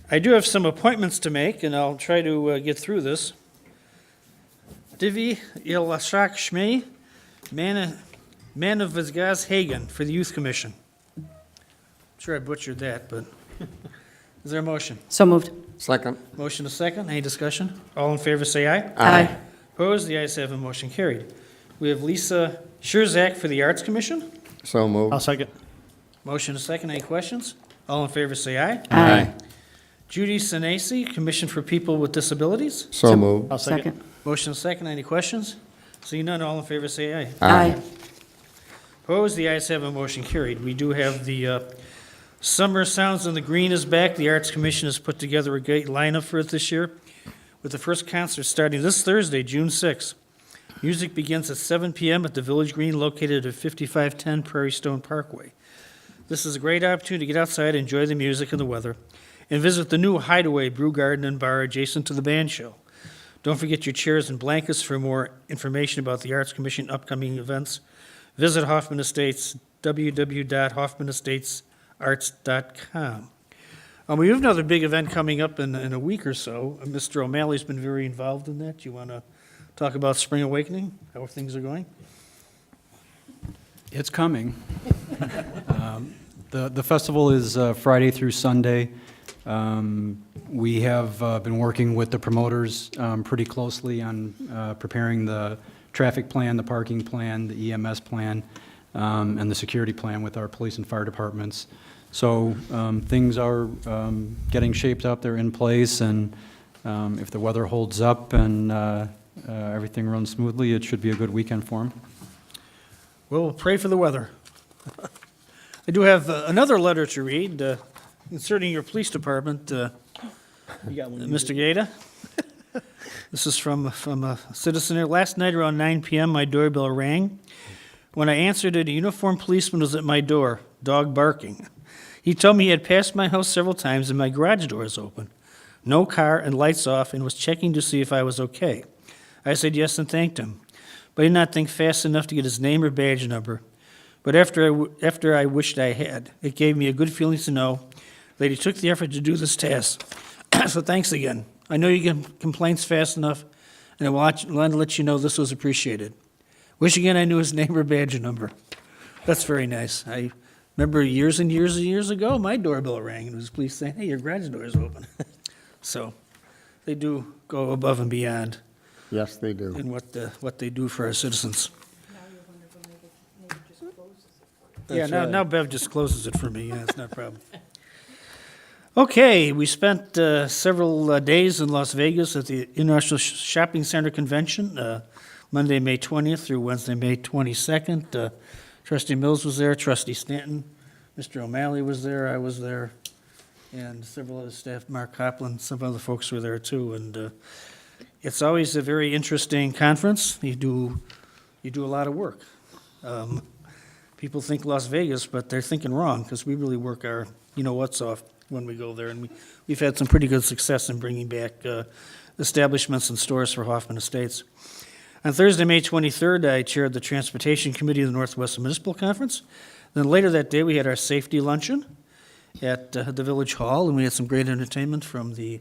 [SPEAKER 1] I do have some appointments to make, and I'll try to get through this. Divi Ilashak Shmei, Man of Vizgaz Hagen for the Youth Commission. I'm sure I butchered that, but is there a motion?
[SPEAKER 11] So moved.
[SPEAKER 4] Second.
[SPEAKER 1] Motion a second. Any discussion? All in favor say aye.
[SPEAKER 11] Aye.
[SPEAKER 1] Opposed? The ayes have a motion carried. We have Lisa Schurzak for the Arts Commission.
[SPEAKER 4] So moved.
[SPEAKER 6] I'll second.
[SPEAKER 1] Motion a second. Any questions? All in favor say aye.
[SPEAKER 11] Aye.
[SPEAKER 1] Judy Sinesi, Commission for People with Disabilities.
[SPEAKER 4] So moved.
[SPEAKER 6] I'll second.
[SPEAKER 11] Second.
[SPEAKER 1] Motion a second. Any questions? Seeing none, all in favor say aye.
[SPEAKER 11] Aye.
[SPEAKER 1] Opposed? The ayes have a motion carried. We do have the Summer Sounds in the Green is back. The Arts Commission has put together a great lineup for it this year, with the first concert starting this Thursday, June 6th. Music begins at 7 p.m. at the Village Green located at 5510 Prairie Stone Parkway. This is a great opportunity to get outside, enjoy the music and the weather, and visit the new Hideaway Brew Garden and Bar adjacent to the band show. Don't forget your chairs and blankets. For more information about the Arts Commission upcoming events, visit Hoffman Estates, www.hoffmanestatesarts.com. We have another big event coming up in a week or so. Mr. O'Malley's been very involved in that. You want to talk about Spring Awakening, how things are going?
[SPEAKER 17] It's coming. The festival is Friday through Sunday. We have been working with the promoters pretty closely on preparing the traffic plan, the parking plan, the EMS plan, and the security plan with our police and fire departments. So things are getting shaped up, they're in place, and if the weather holds up and everything runs smoothly, it should be a good weekend for them.
[SPEAKER 1] We'll pray for the weather. I do have another letter to read concerning your police department, Mr. Gaeta. This is from a citizen here. Last night around 9 p.m., my doorbell rang. When I answered it, a uniformed policeman was at my door, dog barking. He told me he had passed my house several times and my garage door is open, no car and lights off, and was checking to see if I was okay. I said yes and thanked him, but I did not think fast enough to get his name or badge number. But after I wished I had, it gave me a good feeling to know that he took the effort to do this task. So thanks again. I know you get complaints fast enough, and I wanted to let you know this was appreciated. Wish again I knew his name or badge number. That's very nice. I remember years and years and years ago, my doorbell rang, and it was police saying, hey, your garage door is open. So they do go above and beyond
[SPEAKER 4] Yes, they do.
[SPEAKER 1] in what they do for our citizens. Yeah,
[SPEAKER 6] That's
[SPEAKER 1] now
[SPEAKER 6] right.
[SPEAKER 1] Bev just closes it for me. Yeah, it's not a problem. Okay, we spent several days in Las Vegas at the International Shopping Center Convention, Monday, May 20th through Wednesday, May 22nd. Trustee Mills was there, Trustee Stanton, Mr. O'Malley was there, I was there, and several other staff, Mark Copland, some other folks were there too. And it's always a very interesting conference. You do a lot of work. People think Las Vegas, but they're thinking wrong, because we really work our you-know-what's off when we go there, and we've had some pretty good success in bringing back establishments and stores for Hoffman Estates. On Thursday, May 23rd, I chaired the Transportation Committee of the Northwest Municipal Conference. Then later that day, we had our safety luncheon at the Village Hall, and we had some great entertainment from the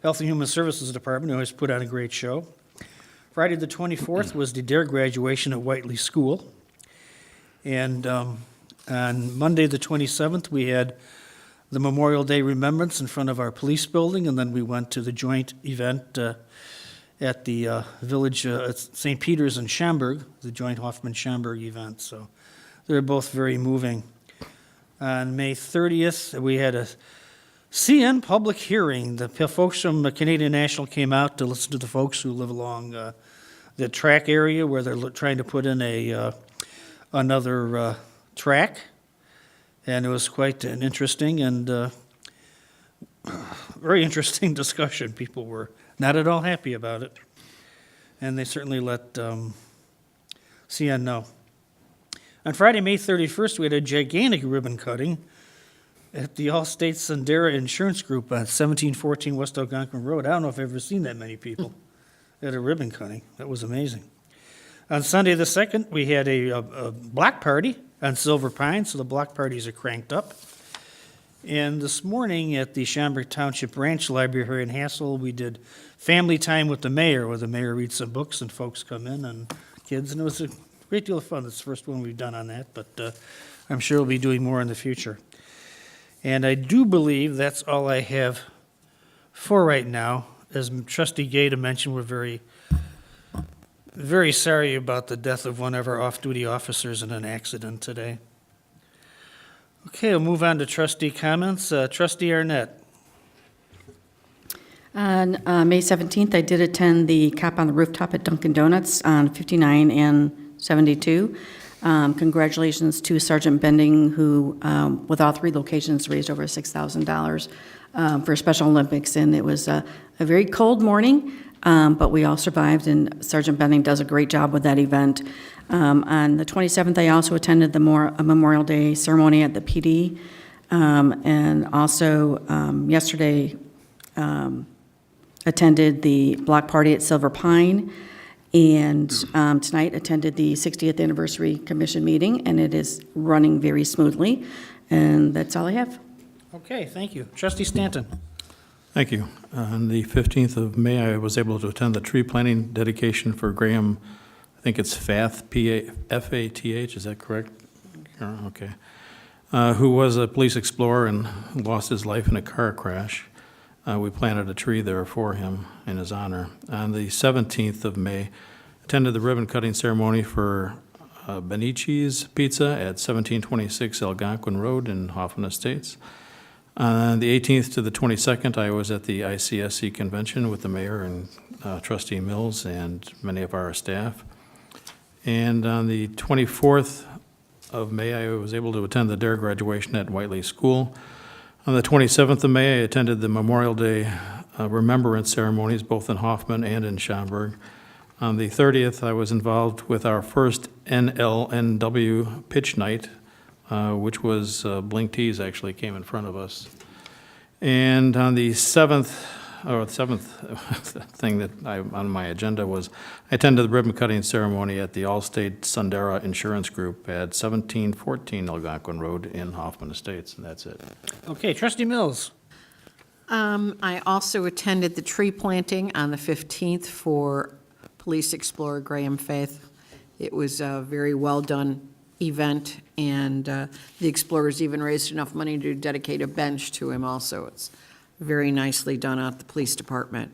[SPEAKER 1] Health and Human Services Department, who always put on a great show. Friday the 24th was the DARE graduation at Whiteley School. And on Monday, the 27th, we had the Memorial Day Remembrance in front of our police building, and then we went to the joint event at the village at St. Peter's in Schaumburg, the joint Hoffman-Schaumburg event. So they're both very moving. On May 30th, we had a CN public hearing. The folks from Canadian National came out to listen to the folks who live along the track area where they're trying to put in another track, and it was quite an interesting and very interesting discussion. People were not at all happy about it. and they certainly let CN know. On Friday, May 31st, we had a gigantic ribbon cutting at the Allstate Sendera Insurance Group on 1714 West Algonquin Road. I don't know if I've ever seen that many people at a ribbon cutting. That was amazing. On Sunday the 2nd, we had a block party on Silver Pine, so the block parties are cranked up. And this morning at the Schaumburg Township Branch Library in Hassel, we did family time with the mayor, where the mayor reads some books and folks come in and kids, and it was a great deal of fun. It's the first one we've done on that, but I'm sure we'll be doing more in the future. And I do believe that's all I have for right now. As Trustee Gata mentioned, we're very, very sorry about the death of one of our off-duty officers in an accident today. Okay, we'll move on to trustee comments. Trustee Arnett.
[SPEAKER 11] On May 17th, I did attend the Cop on the Rooftop at Dunkin' Donuts on 59 and 72. Congratulations to Sergeant Bending, who, with all 3 locations, raised over $6,000 for Special Olympics. And it was a very cold morning, but we all survived, and Sergeant Bending does a great job with that event. On the 27th, I also attended the Memorial Day ceremony at the PD, and also yesterday attended the block party at Silver Pine, and tonight attended the 60th Anniversary Commission meeting, and it is running very smoothly, and that's all I have.
[SPEAKER 1] Okay, thank you. Trustee Stanton.
[SPEAKER 5] Thank you. On the 15th of May, I was able to attend the tree planting dedication for Graham, I think it's Fath, F-A-T-H, is that correct? Okay. Who was a police explorer and lost his life in a car crash. We planted a tree there for him in his honor. On the 17th of May, attended the ribbon cutting ceremony for Benici's Pizza at 1726 Algonquin Road in Hoffman Estates. On the 18th to the 22nd, I was at the ICSC convention with the mayor and Trustee Mills and many of our staff. And on the 24th of May, I was able to attend the DARE graduation at Whiteley School. On the 27th of May, I attended the Memorial Day remembrance ceremonies, both in Hoffman and in Schaumburg. On the 30th, I was involved with our first NLNW pitch night, which was Blink Tees actually came in front of us. And on the seventh thing that on my agenda was I attended the ribbon cutting ceremony at the Allstate Sendera Insurance Group at 1714 Algonquin Road in Hoffman Estates, and that's it.
[SPEAKER 1] Okay, Trustee Mills.
[SPEAKER 9] I also attended the tree planting on the 15th for Police Explorer Graham Faith. It was a very well-done event, and the Explorers even raised enough money to dedicate a bench to him also. It's very nicely done at the police department.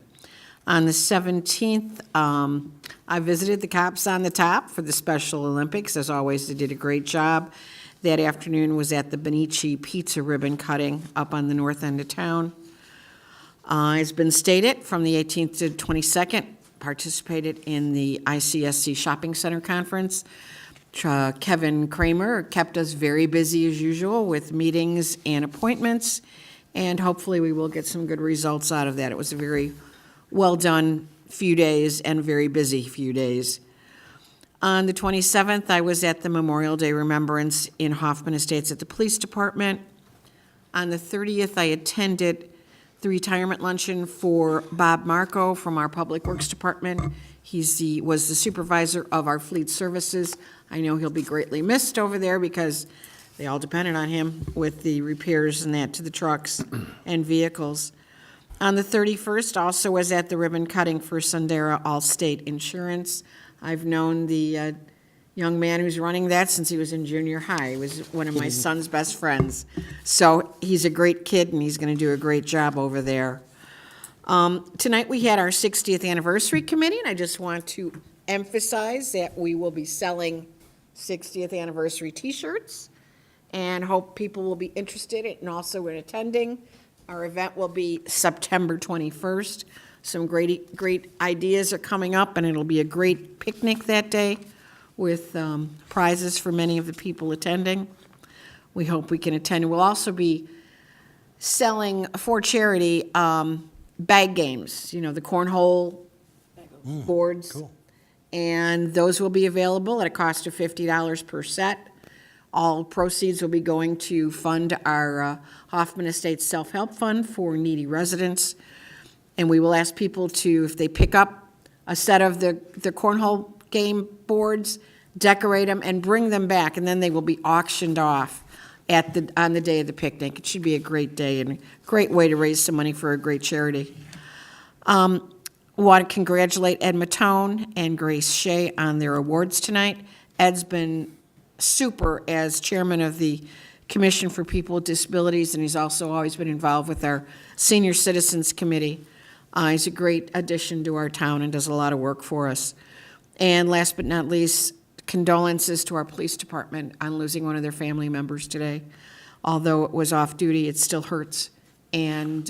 [SPEAKER 9] On the 17th, I visited the Cops on the Top for the Special Olympics. As always, they did a great job. That afternoon was at the Benici Pizza ribbon cutting up on the north end of town. It's been stated, from the 18th to 22nd, participated in the ICSC Shopping Center Conference. Kevin Kramer kept us very busy as usual with meetings and appointments, and hopefully we will get some good results out of that. It was a very well-done few days and very busy few days. On the 27th, I was at the Memorial Day Remembrance in Hoffman Estates at the Police Department. On the 30th, I attended the retirement luncheon for Bob Marco from our Public Works Department. He was the supervisor of our fleet services. I know he'll be greatly missed over there because they all depended on him with the repairs and that to the trucks and vehicles. On the 31st, also was at the ribbon cutting for Sendera Allstate Insurance. I've known the young man who's running that since he was in junior high. He was one of my son's best friends. So he's a great kid, and he's going to do a great job over there. Tonight we had our 60th anniversary committee, and I just want to emphasize that we will be selling 60th anniversary T-shirts, and hope people will be interested and also in attending. Our event will be September 21st. Some great ideas are coming up, and it'll be a great picnic that day with prizes for many of the people attending. We hope we can attend. We'll also be selling for charity bag games, the cornhole boards.
[SPEAKER 1] Cool.
[SPEAKER 9] and those will be available at a cost of $50 per set. All proceeds will be going to fund our Hoffman Estates Self-Help Fund for needy residents. And we will ask people to, if they pick up a set of the cornhole game boards, decorate them and bring them back, and then they will be auctioned off on the day of the picnic. It should be a great day and a great way to raise some money for a great charity. Want to congratulate Ed Matone and Grace Shay on their awards tonight. Ed's been super as chairman of the Commission for People with Disabilities, and he's also always been involved with our Senior Citizens Committee. He's a great addition to our town and does a lot of work for us. And last but not least, condolences to our police department on losing one of their family members today. Although it was off duty, it still hurts. And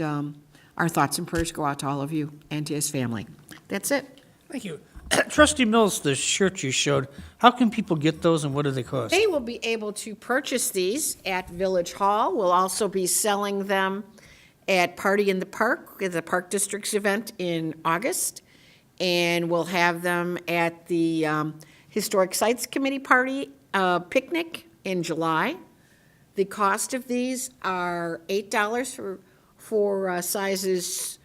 [SPEAKER 9] our thoughts and prayers go out to all of you and to his family. That's it.
[SPEAKER 1] Thank you. Trustee Mills, the shirt you showed, how can people get those and what do they cost?
[SPEAKER 9] They will be able to purchase these at Village Hall. We'll also be selling them at Party in the Park, at the Park District's event in August. And we'll have them at the Historic Sites Committee party picnic in July. The cost of these are $8 for sizes,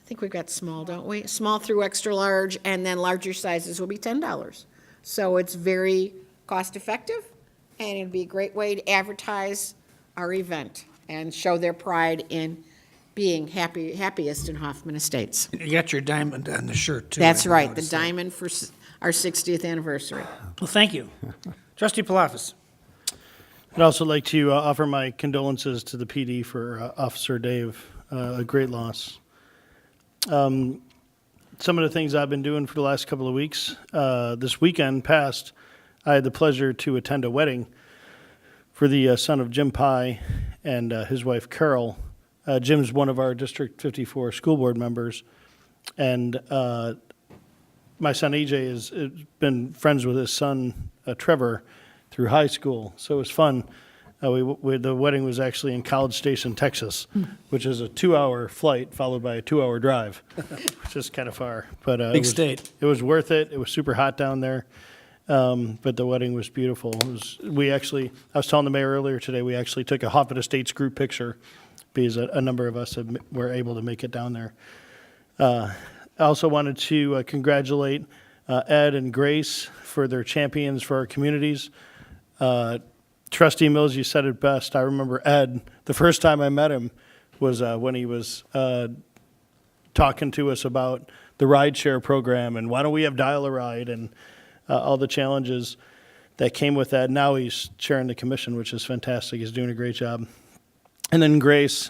[SPEAKER 9] I think we've got small, don't we? Small through extra large, and then larger sizes will be $10. So it's very cost effective, and it'd be a great way to advertise our event and show their pride in being happiest in Hoffman Estates.
[SPEAKER 1] You got your diamond on the shirt, too.
[SPEAKER 9] That's
[SPEAKER 1] I
[SPEAKER 9] right, the
[SPEAKER 1] noticed that.
[SPEAKER 9] diamond for our 60th anniversary.
[SPEAKER 1] Well, thank you. Trustee Palafis.
[SPEAKER 6] I'd also like to offer my condolences to the PD for Officer Dave, a great loss. Some of the things I've been doing for the last couple of weeks, this weekend past, I had the pleasure to attend a wedding for the son of Jim Pye and his wife Carol. Jim's one of our District 54 school board members, and my son EJ has been friends with his son Trevor through high school, so it was fun. The wedding was actually in College Station, Texas, which is a 2-hour flight followed by a 2-hour drive, which is kind of far. But
[SPEAKER 1] Big state.
[SPEAKER 6] It was worth it. It was super hot down there, but the wedding was beautiful. I was telling the mayor earlier today, we actually took a Hoffman Estates group picture because a number of us were able to make it down there. I also wanted to congratulate Ed and Grace for their champions for our communities. Trustee Mills, you said it best. I remember Ed, the first time I met him was when he was talking to us about the rideshare program and why don't we have Dial-A-Ride and all the challenges that came with that. Now he's chairing the commission, which is fantastic. He's doing a great job. And then Grace,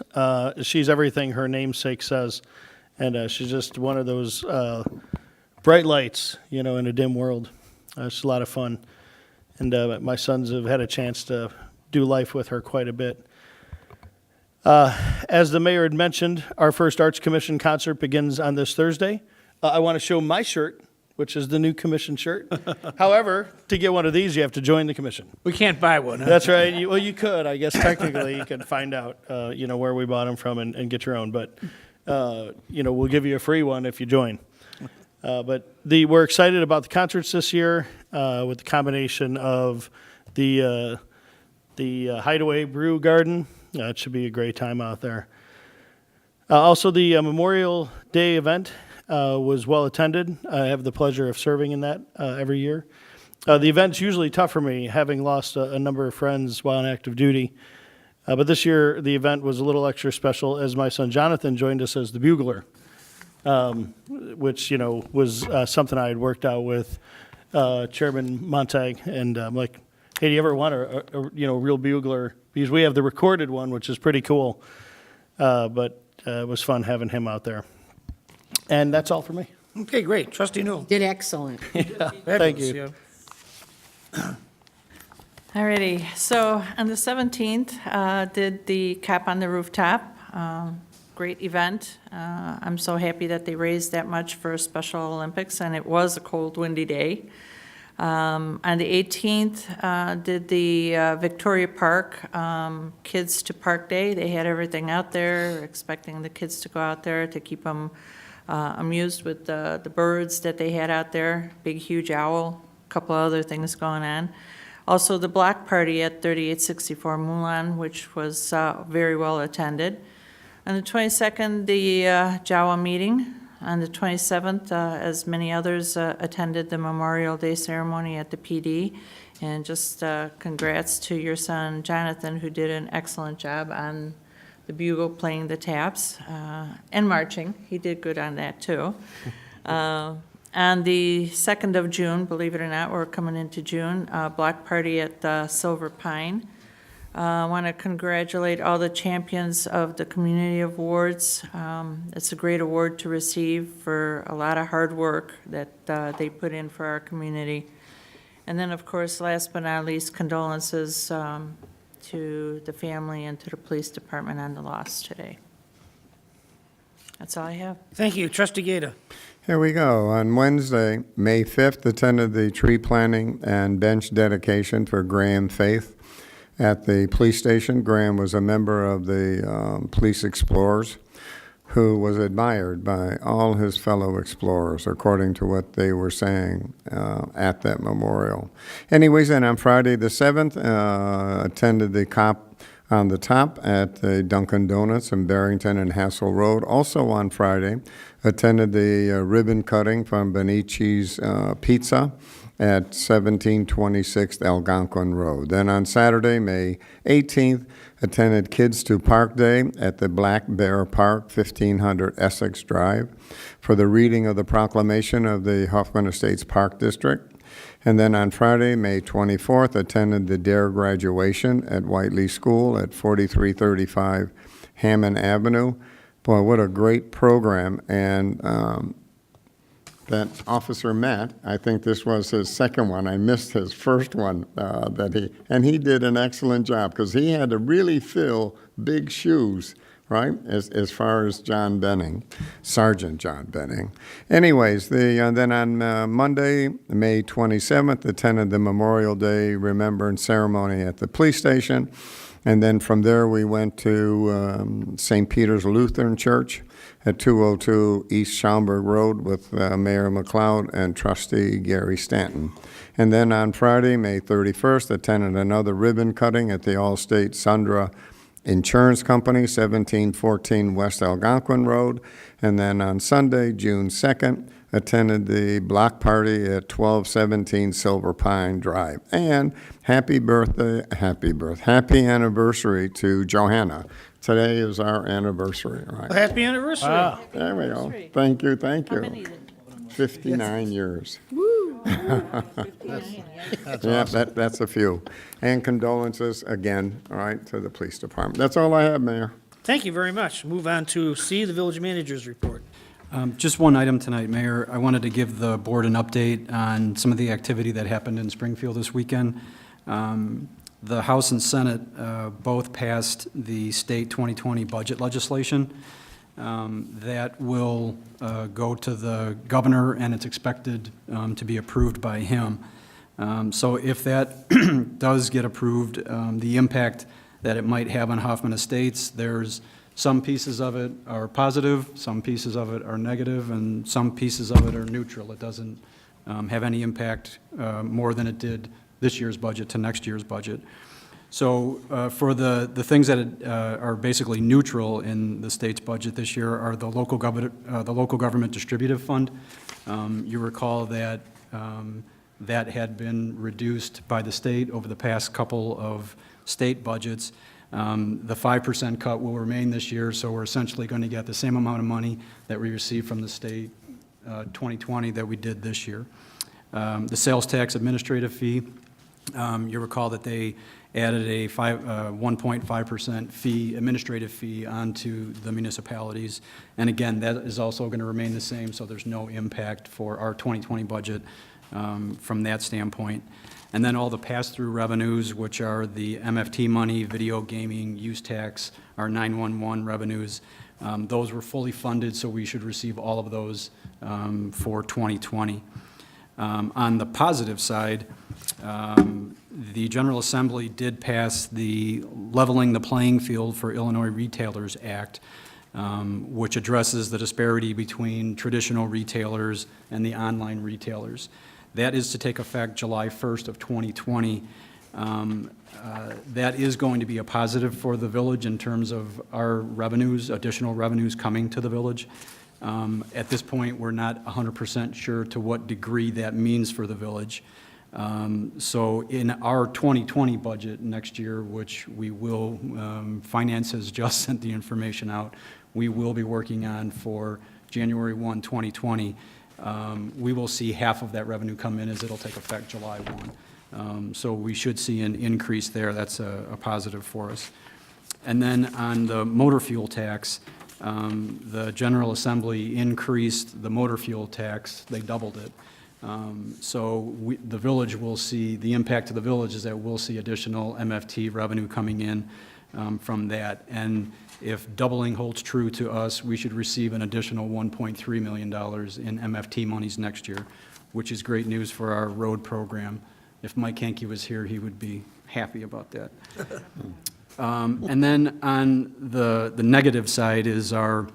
[SPEAKER 6] she's everything her namesake says, and she's just one of those bright lights, in a dim world. It's a lot of fun. And my sons have had a chance to do life with her quite a bit. As the mayor had mentioned, our first Arts Commission concert begins on this Thursday. I want to show my shirt, which is the new commission shirt. However, to get one of these, you have to join the commission.
[SPEAKER 1] We can't buy one, huh?
[SPEAKER 6] That's right. You could. I guess technically you could find out, where we bought them from and get your own. But, we'll give you a free one if you join. But we're excited about the concerts this year with the combination of the Hideaway Brew Garden. It should be a great time out there. Also, the Memorial Day event was well attended. I have the pleasure of serving in that every year. The event's usually tough for me, having lost a number of friends while on active duty. But this year, the event was a little extra special as my son Jonathan joined us as the bugler. Which, was something I had worked out with Chairman Montag. And I'm like, hey, do you ever want a real bugler? Because we have the recorded one, which is pretty cool. But it was fun having him out there. And that's all for me.
[SPEAKER 1] Okay, great. Trustee Newell.
[SPEAKER 9] Did excellent.
[SPEAKER 6] Thank you.
[SPEAKER 3] All righty, so on the 17th, did the Cop on the Rooftop. Great event. I'm so happy that they raised that much for Special Olympics, and it was a cold, windy day. On the 18th, did the Victoria Park Kids to Park Day. They had everything out there, expecting the kids to go out there to keep them amused with the birds that they had out there, big, huge owl, a couple other things going on. Also, the block party at 3864 Mulan, which was very well attended. On the 22nd, the JAWA meeting. On the 27th, as many others attended the Memorial Day ceremony at the PD. And just congrats to your son, Jonathan, who did an excellent job on the bugle, playing the taps, and marching. He did good on that, too. On the 2nd of June, believe it or not, we're coming into June, block party at Silver Pine. I want to congratulate all the champions of the Community Awards. It's a great award to receive for a lot of hard work that they put in for our community. And then, of course, last but not least, condolences to the family and to the police department on the loss today. That's all I have.
[SPEAKER 1] Thank you. Trustee Gata.
[SPEAKER 4] Here we go. On Wednesday, May 5th, attended the tree planting and bench dedication for Graham Faith at the police station. Graham was a member of the Police Explorers who was admired by all his fellow explorers, according to what they were saying at that memorial. Anyways, and on Friday the 7th, attended the Cop on the Top at the Dunkin' Donuts in Barrington and Hassel Road. Also on Friday, attended the ribbon cutting from Benici's Pizza at 1726 Algonquin Road. Then on Saturday, May 18th, attended Kids to Park Day at the Black Bear Park, 1500 Essex Drive, for the reading of the proclamation of the Hoffman Estates Park District. And then on Friday, May 24th, attended the DARE graduation at Whiteley School at 4335 Hammond Avenue. Boy, what a great program. And that Officer Matt, I think this was his second one. I missed his first one and he did an excellent job because he had to really fill big shoes, right, as far as John Benning, Sergeant John Benning. Anyways, then on Monday, May 27th, attended the Memorial Day Remembrance Ceremony at the police station. And then from there, we went to St. Peter's Lutheran Church at 202 East Schaumburg Road with Mayor McLeod and Trustee Gary Stanton. And then on Friday, May 31st, attended another ribbon cutting at the Allstate Sundra Insurance Company, 1714 West Algonquin Road. And then on Sunday, June 2nd, attended the block party at 1217 Silver Pine Drive. And happy anniversary to Johanna. Today is our anniversary, right?
[SPEAKER 1] Happy anniversary.
[SPEAKER 6] Wow.
[SPEAKER 4] There we go. Thank you.
[SPEAKER 3] How many is it?
[SPEAKER 4] 59 years.
[SPEAKER 3] Woo!
[SPEAKER 4] Yeah, that's a few. And condolences again, all right, to the police department. That's all I have, Mayor.
[SPEAKER 1] Thank you very much. Move on to C, the village manager's report.
[SPEAKER 17] Just one item tonight, Mayor. I wanted to give the board an update on some of the activity that happened in Springfield this weekend. The House and Senate both passed the state 2020 budget legislation. That will go to the governor, and it's expected to be approved by him. So if that does get approved, the impact that it might have on Hoffman Estates, there's some pieces of it are positive, some pieces of it are negative, and some pieces of it are neutral. It doesn't have any impact more than it did this year's budget to next year's budget. So for the things that are basically neutral in the state's budget this year are the local government distributive fund. You recall that that had been reduced by the state over the past couple of state budgets. The 5% cut will remain this year, so we're essentially going to get the same amount of money that we received from the state 2020 that we did this year. The sales tax administrative fee, you recall that they added a 1.5% fee, administrative fee, onto the municipalities. And again, that is also going to remain the same, so there's no impact for our 2020 budget from that standpoint. And then all the pass-through revenues, which are the MFT money, video gaming, use tax, our 911 revenues, those were fully funded, so we should receive all of those for 2020. On the positive side, the General Assembly did pass the Leveling the Playing Field for Illinois Retailers Act. which addresses the disparity between traditional retailers and the online retailers. That is to take effect July 1st of 2020. That is going to be a positive for the village in terms of our revenues, additional revenues coming to the village. At this point, we're not 100% sure to what degree that means for the village. So in our 2020 budget next year, which we will, Finance has just sent the information out, we will be working on for January 1, 2020. We will see half of that revenue come in as it'll take effect July 1. So we should see an increase there. That's a positive for us. And then on the motor fuel tax, the General Assembly increased the motor fuel tax. They doubled it. So the village will see, the impact to the village is that we'll see additional MFT revenue coming in from that. And if doubling holds true to us, we should receive an additional $1.3 million in MFT monies next year, which is great news for our road program. If Mike Hankey was here, he would be happy about that. And then on the negative side is our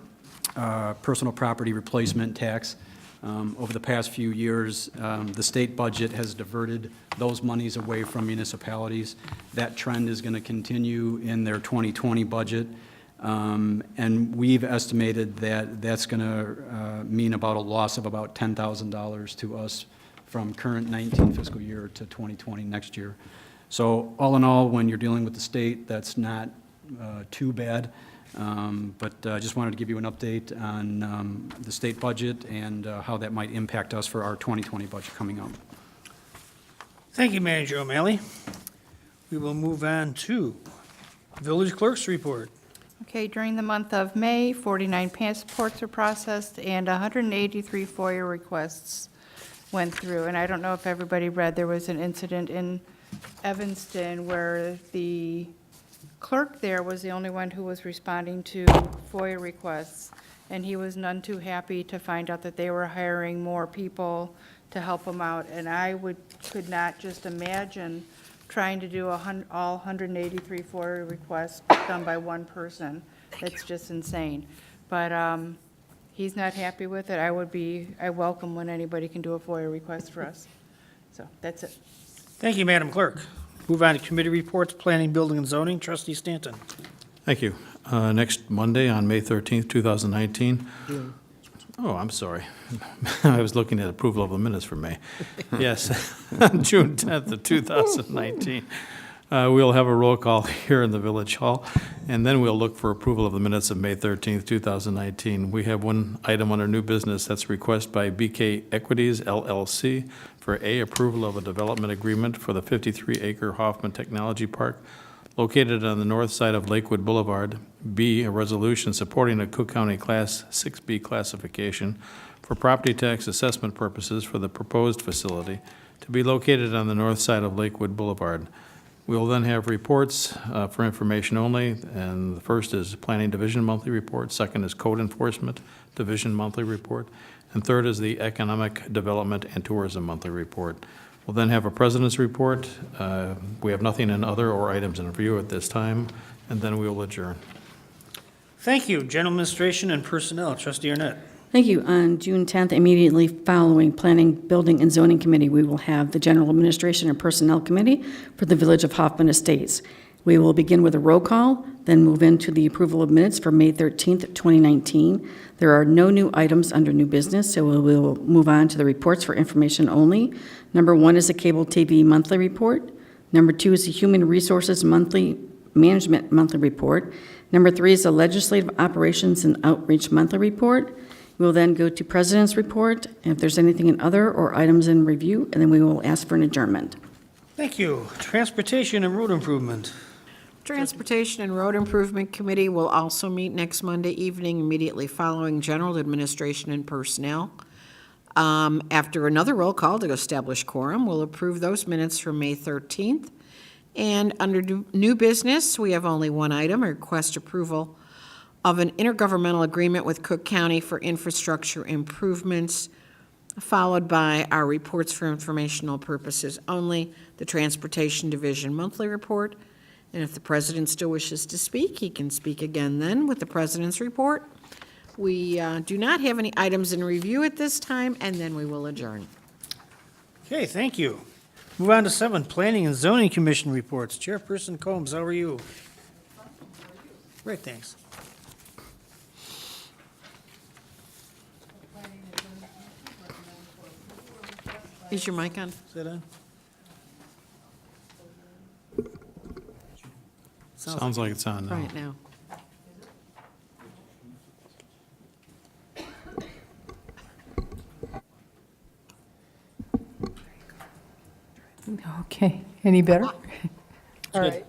[SPEAKER 17] personal property replacement tax. Over the past few years, the state budget has diverted those monies away from municipalities. That trend is going to continue in their 2020 budget. And we've estimated that that's going to mean about a loss of about $10,000 to us from current 19 fiscal year to 2020 next year. So all in all, when you're dealing with the state, that's not too bad. But I just wanted to give you an update on the state budget and how that might impact us for our 2020 budget coming up.
[SPEAKER 1] Thank you, Manager O'Malley. We will move on to Village Clerk's report.
[SPEAKER 2] Okay, during the month of May, 49 passports were processed and 183 FOIA requests went through. And I don't know if everybody read, there was an incident in Evanston where the clerk there was the only one who was responding to FOIA requests, and he was none too happy to find out that they were hiring more people to help him out. And I could not just imagine trying to do all 183 FOIA requests done by one person. It's just insane. But he's not happy with it. I welcome when anybody can do a FOIA request for us. So that's it.
[SPEAKER 1] Thank you, Madam Clerk. Move on to committee reports, Planning, Building, and Zoning. Trustee Stanton.
[SPEAKER 5] Thank you. Next Monday on May 13th, 2019. Oh, I'm sorry. I was looking at approval of the minutes for May. Yes, June 10th of 2019. We'll have a roll call here in the Village Hall, and then we'll look for approval of the minutes of May 13th, 2019. We have one item under new business. That's request by BK Equities LLC for A, approval of a development agreement for the 53-acre Hoffman Technology Park located on the north side of Lakewood Boulevard. B, a resolution supporting a Cook County Class 6B classification for property tax assessment purposes for the proposed facility to be located on the north side of Lakewood Boulevard. We will then have reports for information only, and the first is Planning Division Monthly Report, second is Code Enforcement Division Monthly Report, and third is the Economic Development and Tourism Monthly Report. We'll then have a President's Report. We have nothing in other or items in review at this time, and then we will adjourn.
[SPEAKER 1] Thank you. General Administration and Personnel. Trustee Arnett.
[SPEAKER 11] Thank you. On June 10th, immediately following Planning, Building, and Zoning Committee, we will have the General Administration and Personnel Committee for the Village of Hoffman Estates. We will begin with a roll call, then move into the approval of minutes for May 13th, 2019. There are no new items under new business, so we will move on to the reports for information only. Number 1 is the Cable TV Monthly Report. Number 2 is the Human Resources Management Monthly Report. Number 3 is the Legislative Operations and Outreach Monthly Report. We will then go to President's Report, and if there's anything in other or items in review, and then we will ask for an adjournment.
[SPEAKER 1] Thank you. Transportation and Road Improvement.
[SPEAKER 9] Transportation and Road Improvement Committee will also meet next Monday evening, immediately following General Administration and Personnel. After another roll call to establish quorum, we'll approve those minutes from May 13th. And under new business, we have only one item, a request approval of an intergovernmental agreement with Cook County for infrastructure improvements, followed by our reports for informational purposes only, the Transportation Division Monthly Report, And if the president still wishes to speak, he can speak again then with the president's report. We do not have any items in review at this time, and then we will adjourn.
[SPEAKER 1] Okay, thank you. Move on to 7, Planning and Zoning Commission reports. Chairperson Combs, how are you? Great, thanks.
[SPEAKER 9] Is your mic on?
[SPEAKER 1] Is that on?
[SPEAKER 5] Sounds like it's on now.
[SPEAKER 9] Right now.
[SPEAKER 18] Okay, any better? All right.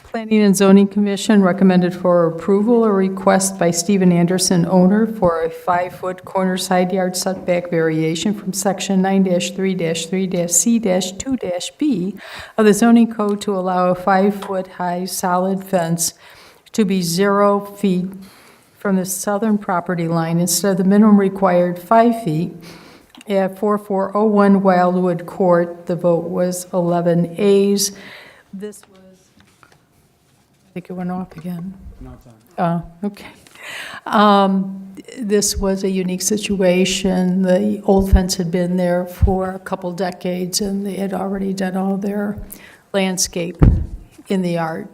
[SPEAKER 18] Planning and Zoning Commission recommended for approval a request by Stephen Anderson, owner, for a 5-foot corner side yard setback variation from Section 9-3-3-C-2-B of the zoning code to allow a 5-foot high solid fence to be 0 feet from the southern property line instead of the minimum required 5 feet at 4401 Wildwood Court. The vote was 11 ayes. This was, I think it went off again.
[SPEAKER 17] No, it's on.
[SPEAKER 18] Okay. This was a unique situation. The old fence had been there for a couple decades, and they had already done all their landscape in the yard.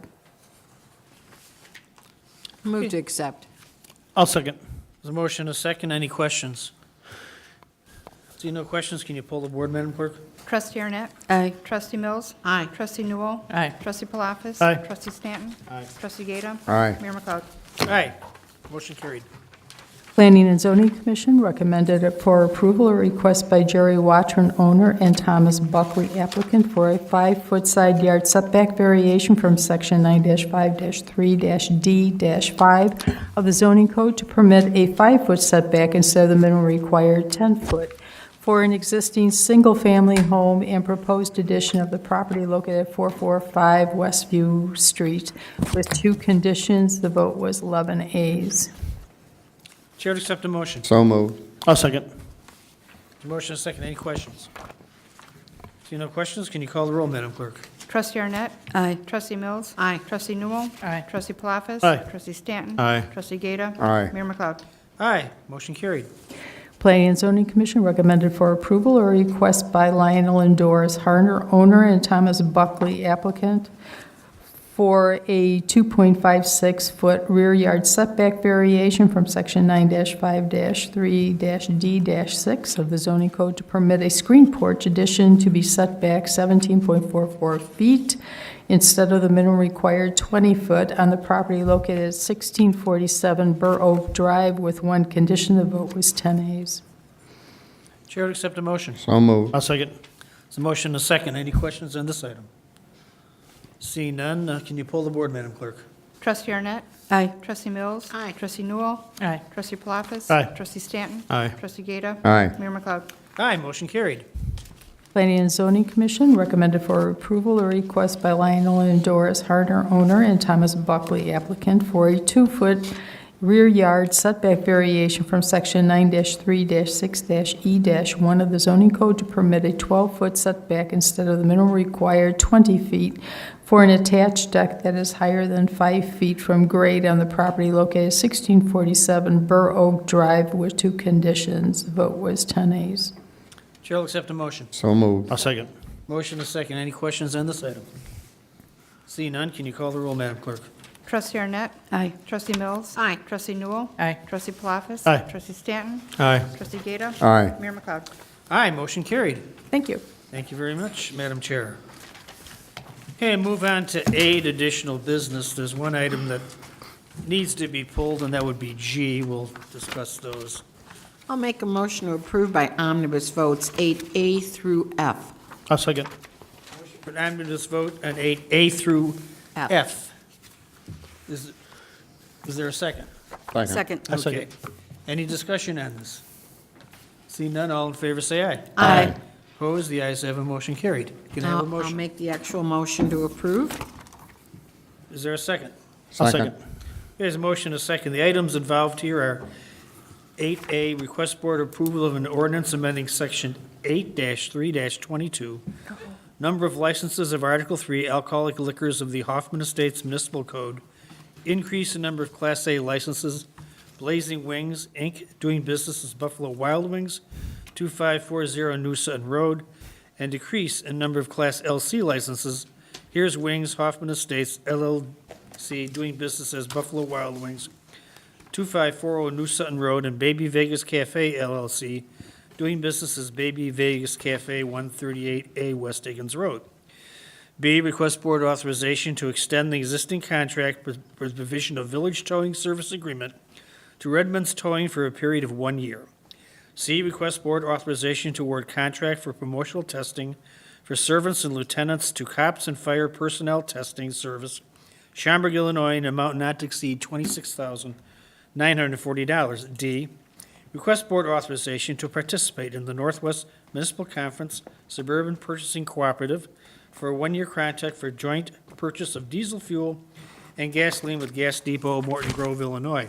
[SPEAKER 9] Move to accept.
[SPEAKER 6] I'll second.
[SPEAKER 1] There's a motion, a second. Any questions? See no questions, can you pull the board, Madam Clerk?
[SPEAKER 2] Trustee Arnett.
[SPEAKER 11] Aye.
[SPEAKER 2] Trustee Mills.
[SPEAKER 9] Aye.
[SPEAKER 2] Trustee Newell.
[SPEAKER 3] Aye.
[SPEAKER 2] Trustee Palafis.
[SPEAKER 6] Aye.
[SPEAKER 2] Trustee Stanton.
[SPEAKER 6] Aye.
[SPEAKER 2] Trustee Gata.
[SPEAKER 4] Aye.
[SPEAKER 2] Mayor McLeod.
[SPEAKER 1] Aye. Motion carried.
[SPEAKER 18] Planning and Zoning Commission recommended for approval a request by Jerry Watron, owner, and Thomas Buckley, applicant, for a 5-foot side yard setback variation from Section 9-5-3-D-5 of the zoning code to permit a 5-foot setback instead of the minimum required 10-foot for an existing single-family home and proposed addition of the property located at 445 Westview Street with 2 conditions. The vote was 11 ayes.
[SPEAKER 1] Chair to accept the motion.
[SPEAKER 4] So moved.
[SPEAKER 6] I'll second.
[SPEAKER 1] Motion, a second. Any questions? See no questions, can you call the roll, Madam Clerk?
[SPEAKER 2] Trustee Arnett.
[SPEAKER 11] Aye.
[SPEAKER 2] Trustee Mills.
[SPEAKER 9] Aye.
[SPEAKER 2] Trustee Newell.
[SPEAKER 3] Aye.
[SPEAKER 2] Trustee Palafis.
[SPEAKER 6] Aye.
[SPEAKER 2] Trustee Stanton.
[SPEAKER 5] Aye.
[SPEAKER 2] Trustee Gata.
[SPEAKER 4] Aye.
[SPEAKER 2] Mayor McLeod.
[SPEAKER 1] Aye. Motion carried.
[SPEAKER 18] Planning and Zoning Commission recommended for approval a request by Lionel and Doris Harner, owner, and Thomas Buckley, applicant, for a 2.56-foot rear yard setback variation from Section 9-5-3-D-6 of the zoning code to permit a screen porch addition to be set back 17.44 feet instead of the minimum required 20 foot on the property located at 1647 Burr Oak Drive with 1 condition. The vote was 10 ayes.
[SPEAKER 1] Chair to accept the motion.
[SPEAKER 4] So moved.
[SPEAKER 6] I'll second.
[SPEAKER 1] There's a motion, a second. Any questions on this item? Seeing none, can you pull the board, Madam Clerk?
[SPEAKER 2] Trustee Arnett.
[SPEAKER 11] Aye.
[SPEAKER 2] Trustee Mills.
[SPEAKER 9] Aye.
[SPEAKER 2] Trustee Newell.
[SPEAKER 3] Aye.
[SPEAKER 2] Trustee Palafis.
[SPEAKER 6] Aye.
[SPEAKER 2] Trustee Stanton.
[SPEAKER 5] Aye.
[SPEAKER 2] Trustee Gata.
[SPEAKER 4] Aye.
[SPEAKER 2] Mayor McLeod.
[SPEAKER 1] Aye. Motion carried.
[SPEAKER 18] Planning and Zoning Commission recommended for approval a request by Lionel and Doris Harder, owner, and Thomas Buckley, applicant, for a 2-foot rear yard setback variation from Section 9-3-6-E-1 of the zoning code to permit a 12-foot setback instead of the minimum required 20 feet for an attached deck that is higher than 5 feet from grade on the property located at 1647 Burr Oak Drive with 2 conditions. The vote was 10 ayes.
[SPEAKER 1] Chair will accept the motion.
[SPEAKER 4] So moved.
[SPEAKER 6] I'll second.
[SPEAKER 1] Motion, a second. Any questions on this item? Seeing none, can you call the roll, Madam Clerk?
[SPEAKER 2] Trustee Arnett.
[SPEAKER 11] Aye.
[SPEAKER 2] Trustee Mills.
[SPEAKER 9] Aye.
[SPEAKER 2] Trustee Newell.
[SPEAKER 3] Aye.
[SPEAKER 2] Trustee Palafis.
[SPEAKER 6] Aye.
[SPEAKER 2] Trustee Stanton.
[SPEAKER 5] Aye.
[SPEAKER 2] Trustee Gata.
[SPEAKER 4] Aye.
[SPEAKER 2] Mayor McLeod.
[SPEAKER 1] Aye. Motion carried.
[SPEAKER 18] Thank you.
[SPEAKER 1] Thank you very much, Madam Chair. Okay, move on to 8, additional business. There's one item that needs to be pulled, and that would be G. We'll discuss those.
[SPEAKER 9] I'll make a motion to approve by omnibus votes 8A through F.
[SPEAKER 6] I'll second.
[SPEAKER 1] For an omnibus vote on 8A through
[SPEAKER 9] F.
[SPEAKER 1] F. Is there a second?
[SPEAKER 11] Second.
[SPEAKER 6] I second.
[SPEAKER 1] Okay. Any discussion on this? See none, all in favor say aye.
[SPEAKER 9] Aye.
[SPEAKER 1] Opposed, the ayes have a motion carried. Can I have a
[SPEAKER 9] I'll
[SPEAKER 1] motion?
[SPEAKER 9] make the actual motion to approve.
[SPEAKER 1] Is there a second?
[SPEAKER 6] I'll
[SPEAKER 4] Second.
[SPEAKER 6] second.
[SPEAKER 1] There's a motion, a second. The items involved here are 8A, request board approval of an ordinance amending section 8-3-22 Number of licenses of Article 3 alcoholic liquors of the Hoffman Estates Municipal Code. Increase in number of Class A licenses. Blazing Wings, Inc., doing business as Buffalo Wild Wings, 2540 New Sutton Road, and decrease in number of Class LC licenses. Here's Wings, Hoffman Estates, LLC, doing business as Buffalo Wild Wings, 2540 New Sutton Road, and Baby Vegas Cafe, LLC, doing business as Baby Vegas Cafe, 138A West Higgins Road. B, request board authorization to extend the existing contract for the provision of village towing service agreement to Redmond's Towing for a period of 1 year. C, request board authorization to award contract for promotional testing for servants and lieutenants to cops and fire personnel testing service, Schaumburg, Illinois, in an amount not to exceed $26,940. D, request board authorization to participate in the Northwest Municipal Conference Suburban Purchasing Cooperative for a 1-year contract for joint purchase of diesel fuel and gasoline with Gas Depot, Morton Grove, Illinois.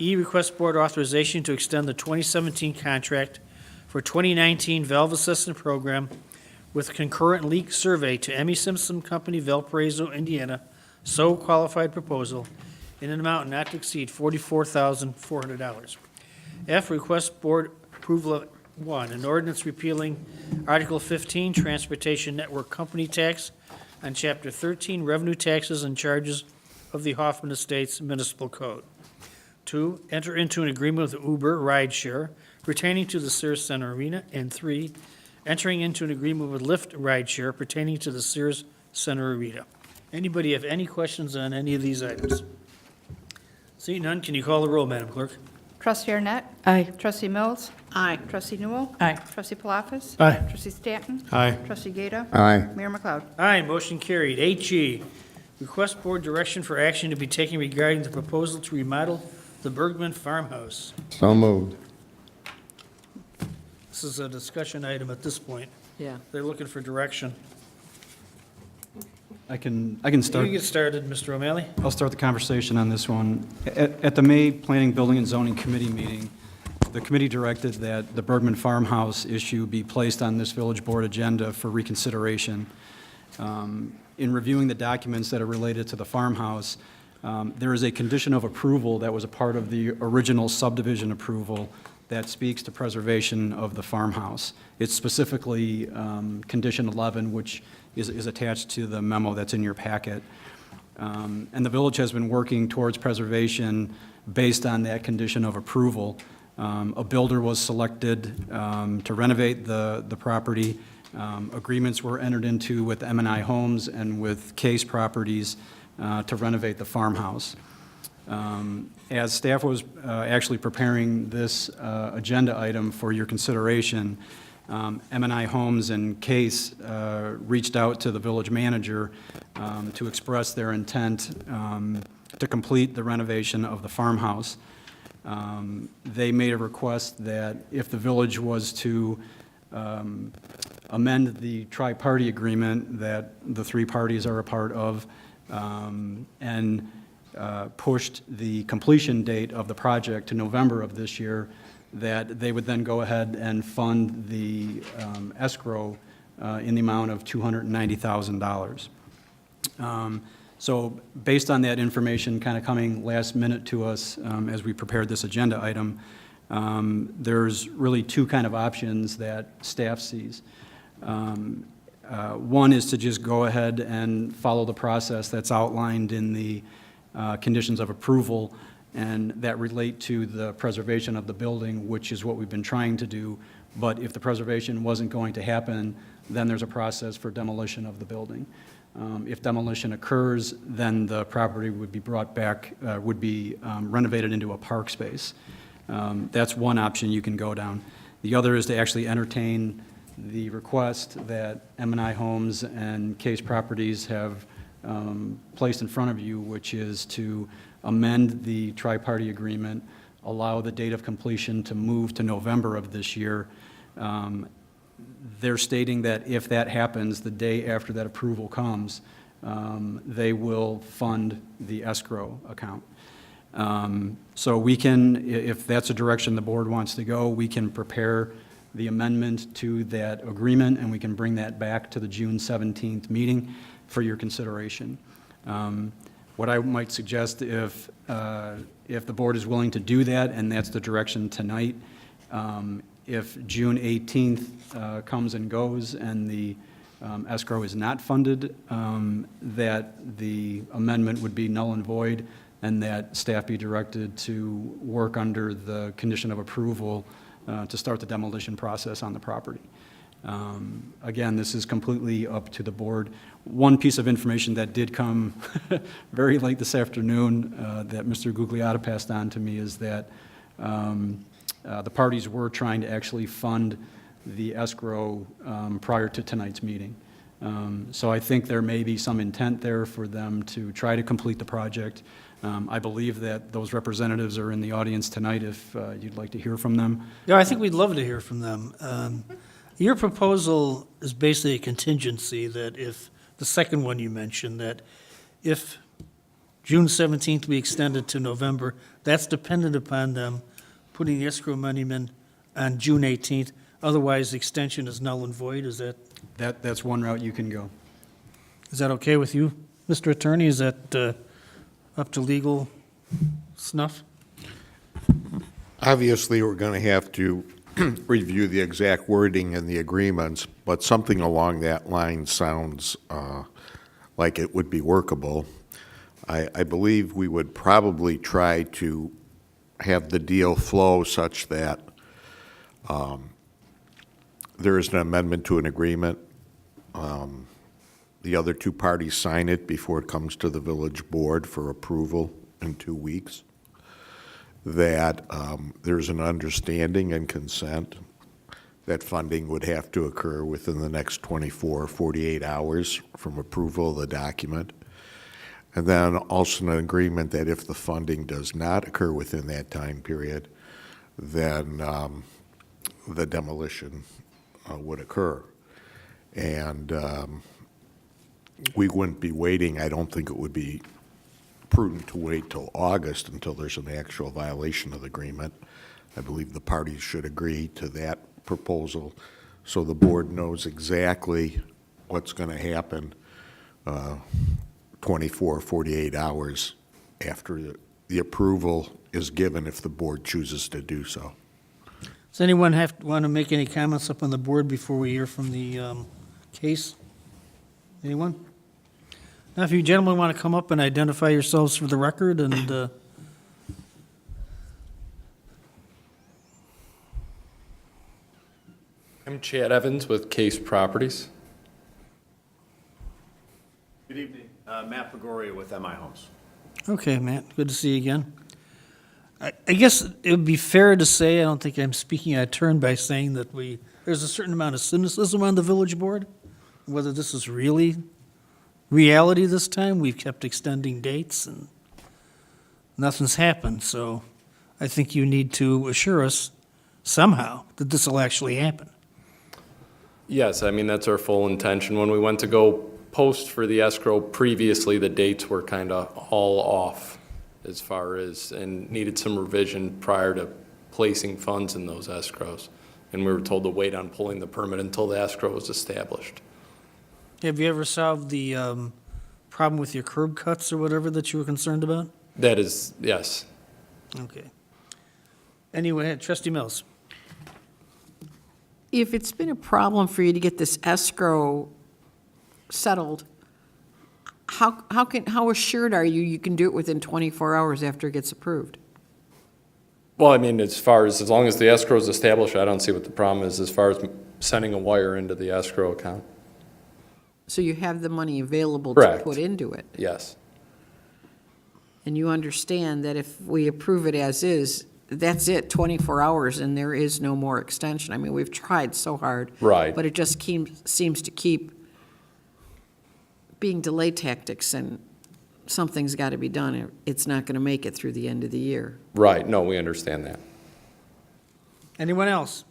[SPEAKER 1] E, request board authorization to extend the 2017 contract for 2019 valve assessment program with concurrent leak survey to Emmy Simpson Company, Valparaiso, Indiana, so qualified proposal in an amount not to exceed $44,400. F, request board approval of 1, an ordinance repealing Article 15, Transportation Network Company Tax on Chapter 13, Revenue Taxes and Charges of the Hoffman Estates Municipal Code. 2, enter into an agreement with Uber Rideshare pertaining to the Sears Center Arena. And 3, entering into an agreement with Lyft Rideshare pertaining to the Sears Center Arena. Anybody have any questions on any of these items? Seeing none, can you call the roll, Madam Clerk?
[SPEAKER 2] Trustee Arnett?
[SPEAKER 11] Aye.
[SPEAKER 2] Trustee Mills?
[SPEAKER 9] Aye.
[SPEAKER 2] Trustee Newell?
[SPEAKER 18] Aye.
[SPEAKER 2] Trustee Palafis?
[SPEAKER 6] Aye.
[SPEAKER 2] Trustee Stanton?
[SPEAKER 5] Aye.
[SPEAKER 2] Trustee Gata?
[SPEAKER 4] Aye.
[SPEAKER 2] Mayor McLeod?
[SPEAKER 1] Aye, motion carried. 8G, request board direction for action to be taken regarding the proposal to remodel the Bergman Farmhouse.
[SPEAKER 4] So moved.
[SPEAKER 1] This is a discussion item at this point.
[SPEAKER 9] Yeah.
[SPEAKER 1] They're looking for direction.
[SPEAKER 17] I can
[SPEAKER 1] You
[SPEAKER 17] start.
[SPEAKER 1] can get started, Mr. O'Malley.
[SPEAKER 17] I'll start the conversation on this one. At the May Planning, Building, and Zoning Committee meeting, the committee directed that the Bergman Farmhouse issue be placed on this village board agenda for reconsideration. In reviewing the documents that are related to the farmhouse, there is a condition of approval that was a part of the original subdivision approval that speaks to preservation of the farmhouse. It's specifically Condition 11, which is attached to the memo that's in your packet. And the village has been working towards preservation based on that condition of approval. A builder was selected to renovate the property. Agreements were entered into with M&I Homes and with Case Properties to renovate the farmhouse. As staff was actually preparing this agenda item for your consideration, M&I Homes and Case reached out to the village manager to express their intent to complete the renovation of the farmhouse. They made a request that if the village was to amend the tri-party agreement that the three parties are a part of, and pushed the completion date of the project to November of this year, that they would then go ahead and fund the escrow in the amount of $290,000. So based on that information kind of coming last minute to us as we prepared this agenda item, there's really two kind of options that staff sees. One is to just go ahead and follow the process that's outlined in the conditions of approval and that relate to the preservation of the building, which is what we've been trying to do. But if the preservation wasn't going to happen, then there's a process for demolition of the building. If demolition occurs, then the property would be brought back, would be renovated into a park space. That's one option you can go down. The other is to actually entertain the request that M&I Homes and Case Properties have placed in front of you, which is to amend the tri-party agreement, allow the date of completion to move to November of this year. They're stating that if that happens, the day after that approval comes, they will fund the escrow account. So we can, if that's a direction the board wants to go, we can prepare the amendment to that agreement, and we can bring that back to the June 17th meeting for your consideration. What I might suggest, if the board is willing to do that, and that's the direction tonight, if June 18th comes and goes and the escrow is not funded, that the amendment would be null and void, and that staff be directed to work under the condition of approval to start the demolition process on the property. Again, this is completely up to the board. One piece of information that did come very late this afternoon that Mr. Gugliotta passed on to me is that the parties were trying to actually fund the escrow prior to tonight's meeting. So I think there may be some intent there for them to try to complete the project. I believe that those representatives are in the audience tonight if you'd like to hear from them.
[SPEAKER 1] Yeah, I think we'd love to hear from them. Your proposal is basically a contingency that if, the second one you mentioned, that if June 17th we extended to November, that's dependent upon them putting the escrow money in on June 18th. Otherwise, the extension is null and void. Is that?
[SPEAKER 17] That's one route you can go.
[SPEAKER 1] Is that okay with you, Mr. Attorney? Is that up to legal snuff?
[SPEAKER 19] Obviously, we're going to have to review the exact wording in the agreements, but something along that line sounds like it would be workable. I believe we would probably try to have the deal flow such that there is an amendment to an agreement. The other two parties sign it before it comes to the village board for approval in 2 weeks. That there's an understanding and consent that funding would have to occur within the next 24 or 48 hours from approval of the document. And then also an agreement that if the funding does not occur within that time period, then the demolition would occur. And we wouldn't be waiting. I don't think it would be prudent to wait till August until there's an actual violation of the agreement. I believe the parties should agree to that proposal so the board knows exactly what's going to happen 24, 48 hours after the approval is given if the board chooses to do so.
[SPEAKER 1] Does anyone want to make any comments up on the board before we hear from the case? Anyone? Now, if you gentlemen want to come up and identify yourselves for the record and
[SPEAKER 20] I'm Chad Evans with Case Properties.
[SPEAKER 12] Good evening. Matt Pagoria with MI Homes.
[SPEAKER 1] Okay, Matt, good to see you again. I guess it would be fair to say, I don't think I'm speaking out of turn by saying that there's a certain amount of cynicism on the village board, whether this is really reality this time. We've kept extending dates and nothing's happened, so I think you need to assure us somehow that this will actually happen.
[SPEAKER 20] Yes, I mean, that's our full intention. When we went to go post for the escrow previously, the dates were kind of all off as far as, and needed some revision prior to placing funds in those escrows. And we were told to wait on pulling the permit until the escrow was established.
[SPEAKER 1] Have you ever solved the problem with your curb cuts or whatever that you were concerned about?
[SPEAKER 20] That is, yes.
[SPEAKER 1] Okay. Anyway, Trustee Mills.
[SPEAKER 9] If it's been a problem for you to get this escrow settled, how assured are you can do it within 24 hours after it gets approved?
[SPEAKER 20] Well, I mean, as long as the escrow is established, I don't see what the problem is as far as sending a wire into the escrow account.
[SPEAKER 9] So you have the money available
[SPEAKER 20] Correct.
[SPEAKER 9] to put into it?
[SPEAKER 20] Yes.
[SPEAKER 9] And you understand that if we approve it as is, that's it, 24 hours, and there is no more extension. I mean, we've tried so hard.
[SPEAKER 20] Right.
[SPEAKER 9] But it just seems to keep being delay tactics, and something's got to be done. It's not going to make it through the end of the year.
[SPEAKER 20] Right, no, we understand that.
[SPEAKER 1] Anyone else?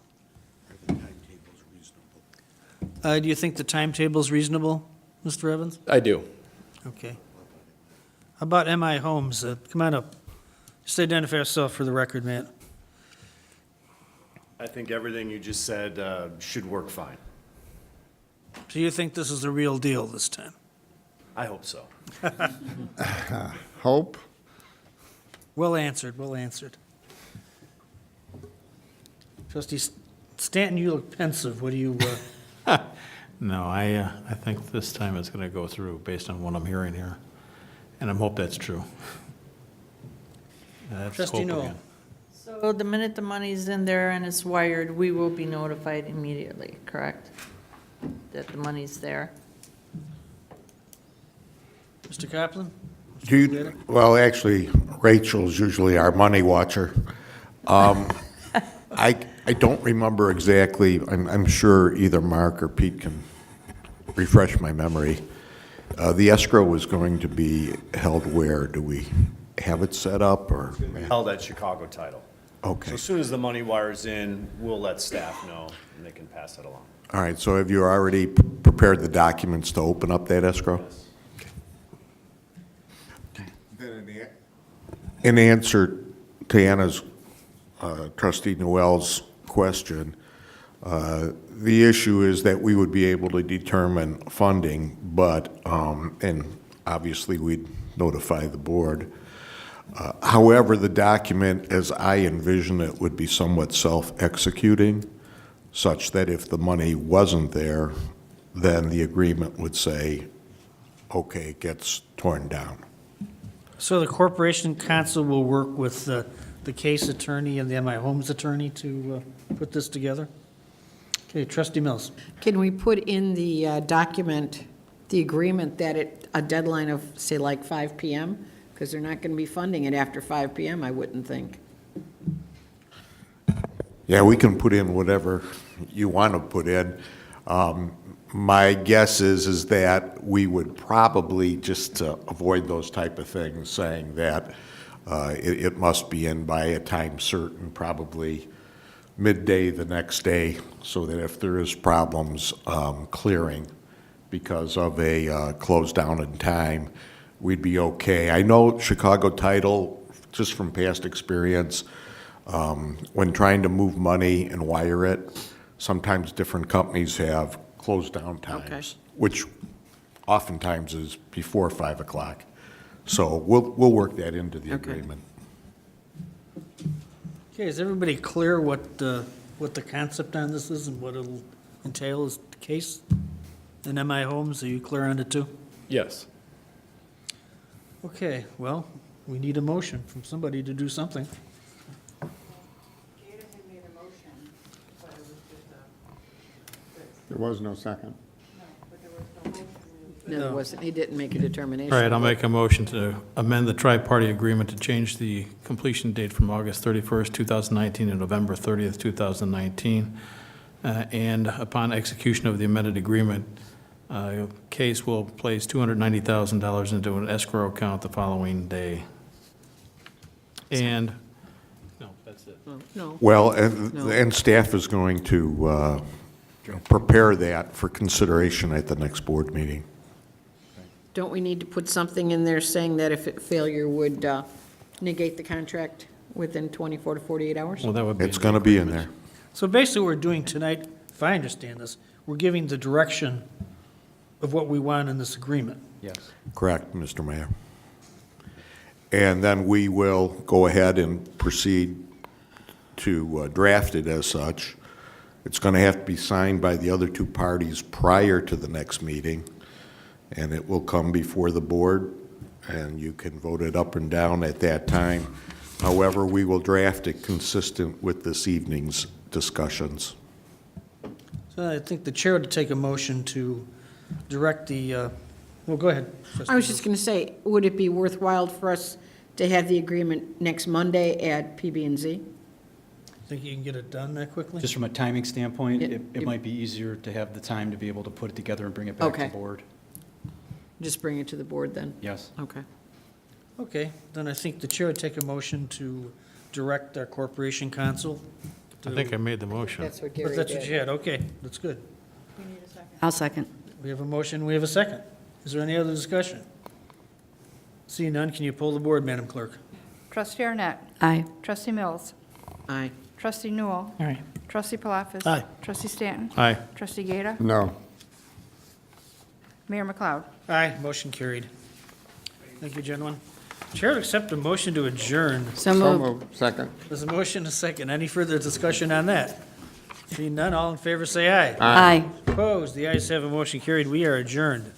[SPEAKER 1] Do you think the timetable is reasonable, Mr. Evans?
[SPEAKER 20] I do.
[SPEAKER 1] Okay. How about MI Homes? Come on up. Just identify yourself for the record, Matt.
[SPEAKER 12] I think everything you just said should work fine.
[SPEAKER 1] So you think this is the real deal this time?
[SPEAKER 12] I hope so.
[SPEAKER 4] Hope?
[SPEAKER 1] Well answered, well answered. Trustee Stanton, you look pensive. What do you,
[SPEAKER 5] No, I think this time it's going to go through based on what I'm hearing here. And I hope that's true. That's
[SPEAKER 1] Trustee
[SPEAKER 5] hope
[SPEAKER 1] Noel.
[SPEAKER 5] again.
[SPEAKER 3] So the minute the money's in there and it's wired, we will be notified immediately, correct? That the money's there?
[SPEAKER 1] Mr. Kaplan?
[SPEAKER 19] Well, actually, Rachel's usually our money watcher. I don't remember exactly, I'm sure either Mark or Pete can refresh my memory. The escrow was going to be held where? Do we have it set up, or?
[SPEAKER 12] Held at Chicago Title.
[SPEAKER 19] Okay.
[SPEAKER 12] So as soon as the money wires in, we'll let staff know, and they can pass it along.
[SPEAKER 19] All right, so have you already prepared the documents to open up that escrow? In answer to Anna's, Trustee Noel's question, the issue is that we would be able to determine funding, but, and obviously we'd notify the board. However, the document, as I envision it, would be somewhat self-executing, such that if the money wasn't there, then the agreement would say, okay, it gets torn down.
[SPEAKER 1] So the corporation counsel will work with the case attorney and the MI Homes attorney to put this together? Okay, Trustee Mills.
[SPEAKER 9] Can we put in the document, the agreement that a deadline of, say, like 5 PM? Because they're not going to be funding it after 5 PM, I wouldn't think.
[SPEAKER 19] Yeah, we can put in whatever you want to put in. My guess is that we would probably, just to avoid those type of things, saying that it must be in by a time certain, probably midday the next day, so that if there is problems clearing because of a close down in time, we'd be okay. I know Chicago Title, just from past experience, when trying to move money and wire it, sometimes different companies have closed down times, which oftentimes is before 5 o'clock. So we'll work that into the agreement.
[SPEAKER 1] Okay, is everybody clear what the concept on this is and what it'll entail as the case? In MI Homes, are you clear on it too?
[SPEAKER 20] Yes.
[SPEAKER 1] Okay, well, we need a motion from somebody to do something.
[SPEAKER 4] There was no second.
[SPEAKER 9] No, there wasn't. He didn't make a determination.
[SPEAKER 5] All right, I'll make a motion to amend the tri-party agreement to change the completion date from August 31st, 2019 to November 30th, 2019. And upon execution of the amended agreement, case will place $290,000 into an escrow account the following day. And, no, that's it.
[SPEAKER 9] No.
[SPEAKER 19] Well,
[SPEAKER 9] No.
[SPEAKER 19] and staff is going to prepare that for consideration at the next board meeting.
[SPEAKER 9] Don't we need to put something in there saying that if failure would negate the contract within 24 to 48 hours?
[SPEAKER 5] Well, that would be.
[SPEAKER 19] It's going to be in there.
[SPEAKER 1] So basically what we're doing tonight, if I understand this, we're giving the direction of what we want in this agreement.
[SPEAKER 12] Yes.
[SPEAKER 19] Correct, Mr. Mayor. And then we will go ahead and proceed to draft it as such. It's going to have to be signed by the other two parties prior to the next meeting, and it will come before the board, and you can vote it up and down at that time. However, we will draft it consistent with this evening's discussions.
[SPEAKER 1] So I think the chair would take a motion to direct the, well, go ahead.
[SPEAKER 9] I was just going to say, would it be worthwhile for us to have the agreement next Monday at PB&Z?
[SPEAKER 1] Think you can get it done that quickly?
[SPEAKER 17] Just from a timing standpoint,
[SPEAKER 9] It-
[SPEAKER 17] it might be easier to have the time to be able to put it together and bring it back to
[SPEAKER 9] Okay.
[SPEAKER 17] the board.
[SPEAKER 9] Just bring it to the board then?
[SPEAKER 17] Yes.
[SPEAKER 9] Okay.
[SPEAKER 1] Okay, then I think the chair would take a motion to direct our corporation counsel.
[SPEAKER 5] I think I made the motion.
[SPEAKER 9] That's what
[SPEAKER 1] But
[SPEAKER 9] Gary
[SPEAKER 1] that's what
[SPEAKER 9] did.
[SPEAKER 1] you had, okay, that's good.
[SPEAKER 11] I'll second.
[SPEAKER 1] We have a motion, we have a second. Is there any other discussion? Seeing none, can you pull the board, Madam Clerk?
[SPEAKER 2] Trustee Arnett.
[SPEAKER 11] Aye.
[SPEAKER 2] Trustee Mills.
[SPEAKER 9] Aye.
[SPEAKER 2] Trustee Newell.
[SPEAKER 1] Aye.
[SPEAKER 2] Trustee Palafis.
[SPEAKER 6] Aye.
[SPEAKER 2] Trustee Stanton.
[SPEAKER 5] Aye.
[SPEAKER 2] Trustee Gata.
[SPEAKER 4] No.
[SPEAKER 2] Mayor McLeod.
[SPEAKER 1] Aye, motion carried. Thank you, gentlemen. Chair will accept a motion to adjourn.
[SPEAKER 11] So moved.
[SPEAKER 4] Second.
[SPEAKER 1] There's a motion, a second. Any further discussion on that? Seeing none, all in favor say aye.
[SPEAKER 11] Aye.
[SPEAKER 1] Opposed? The ayes have a motion carried. We are adjourned.